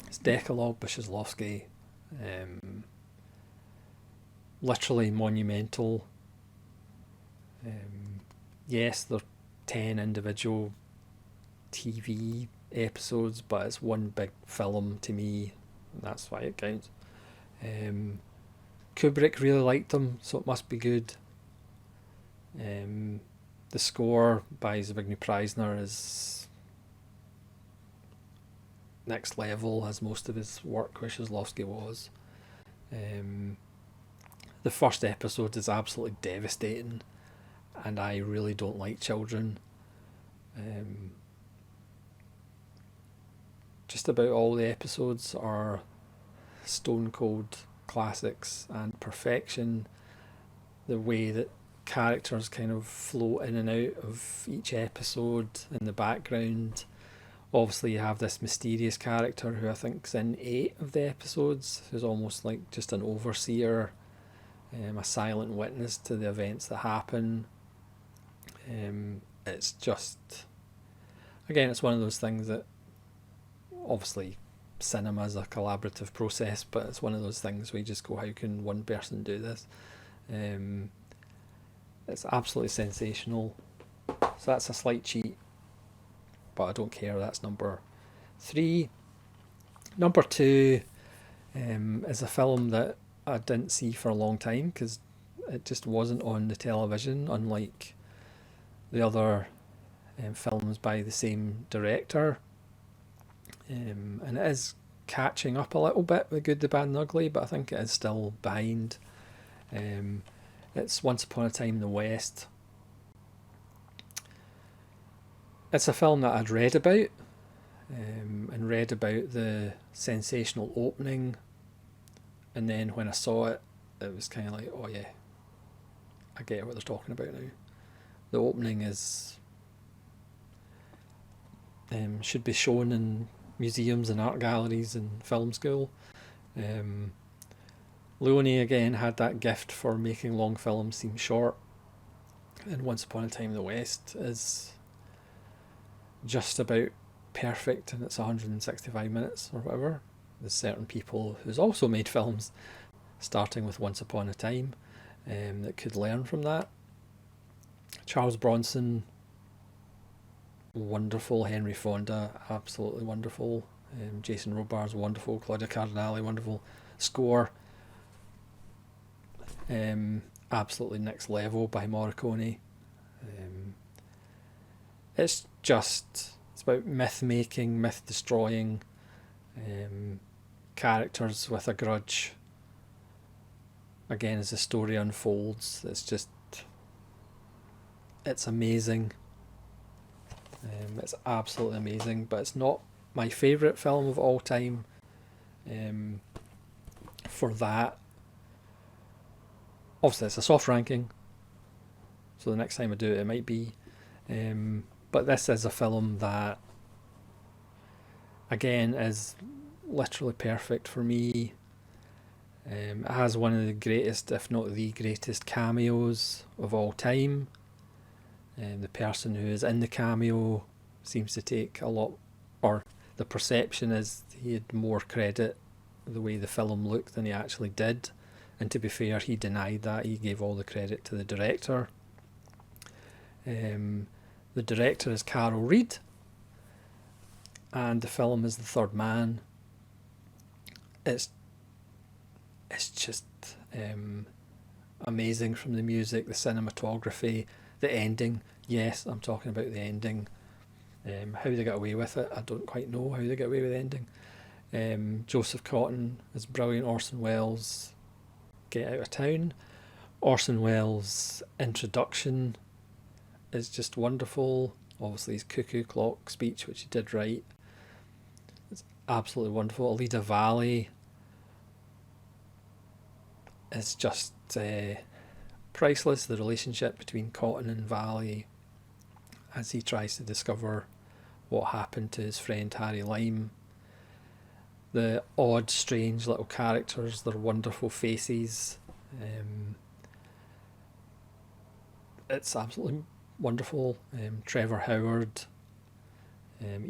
Speaker 1: It's Decalogue by Shizlovsky. Literally monumental. Yes, they're 10 individual TV episodes, but it's one big film to me, and that's why it counts. Kubrick really liked them, so it must be good. The score by Zbigniew Preisner is next level, as most of his work Kieślowski was. The first episode is absolutely devastating, and I really don't like children. Just about all the episodes are stone cold classics and perfection. The way that characters kind of float in and out of each episode in the background. Obviously you have this mysterious character who I think's in 8 of the episodes, who's almost like just an overseer, a silent witness to the events that happen. It's just, again, it's one of those things that, obviously cinema is a collaborative process, but it's one of those things where you just go, how can one person do this? It's absolutely sensational. So that's a slight cheat, but I don't care. That's number 3. Number 2 is a film that I didn't see for a long time because it just wasn't on the television, unlike the other films by the same director. And it is catching up a little bit with Good, the Bad and Ugly, but I think it is still behind. It's Once Upon a Time in the West. It's a film that I'd read about, and read about the sensational opening, and then when I saw it, it was kind of like, oh yeah, I get what they're talking about now. The opening is should be shown in museums and art galleries and film school. Leone again had that gift for making long films seem short, and Once Upon a Time in the West is just about perfect, and it's 165 minutes or whatever. There's certain people who's also made films starting with Once Upon a Time that could learn from that. Charles Bronson, wonderful. Henry Fonda, absolutely wonderful. Jason Robards, wonderful. Claudia Cardinale, wonderful. Score, absolutely next level by Morricone. It's about myth making, myth destroying, characters with a grudge. Again, as the story unfolds, it's amazing. It's absolutely amazing, but it's not my favourite film of all time. For that, obviously it's a soft ranking, so the next time I do it, it might be. But this is a film that, again, is literally perfect for me. It has one of the greatest, if not the greatest, cameos of all time. The person who is in the cameo seems to take a lot, or the perception is he had more credit the way the film looked than he actually did. And to be fair, he denied that. He gave all the credit to the director. The director is Carol Reed, and the film is The Third Man. It's just amazing, from the music, the cinematography, the ending. Yes, I'm talking about the ending. How they got away with it, I don't quite know how they got away with the ending. Joseph Cotten is brilliant. Orson Welles, Get Out of Town. Orson Welles' introduction is just wonderful. Obviously his cuckoo clock speech, which he did right, it's absolutely wonderful. Alida Valli is just priceless. The relationship between Cotton and Valli as he tries to discover what happened to his friend Harry Lime. The odd, strange little characters, their wonderful faces. It's absolutely wonderful. Trevor Howard,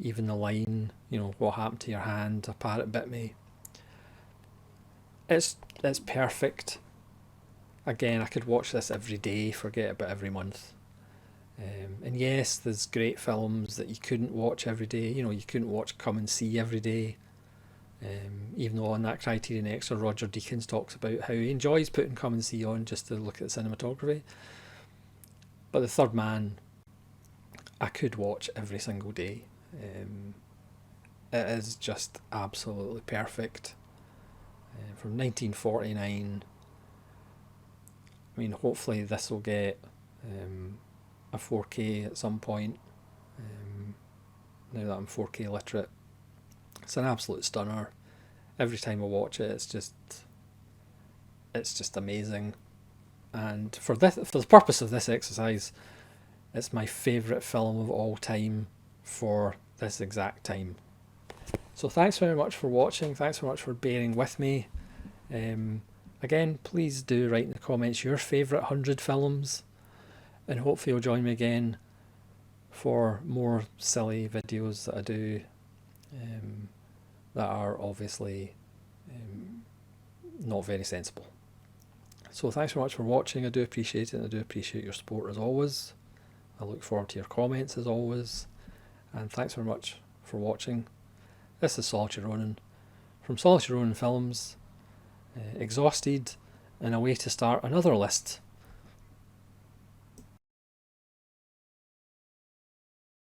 Speaker 1: even the line, what happened to your hand? A parrot bit me. It's perfect. Again, I could watch this every day, forget about every month. And yes, there's great films that you couldn't watch every day. You know, you couldn't watch Come and See every day. Even though on that Criterion Extra, Roger Deakins talks about how he enjoys putting Come and See on just to look at the cinematography. But The Third Man, I could watch every single day. It is just absolutely perfect. From 1949. I mean, hopefully this will get a 4K at some point. Now that I'm 4K literate, it's an absolute stunner. Every time I watch it, it's just amazing. And for the purpose of this exercise, it's my favourite film of all time for this exact time. So thanks very much for watching. Thanks very much for bearing with me. Again, please do write in the comments your favourite 100 films, and hopefully you'll join me again for more silly videos that I do that are obviously not very sensible. So thanks very much for watching. I do appreciate it, and I do appreciate your support as always. I look forward to your comments as always, and thanks very much for watching. This is Solitary Ronin from Solitary Ronin Films, exhausted and a way to start another list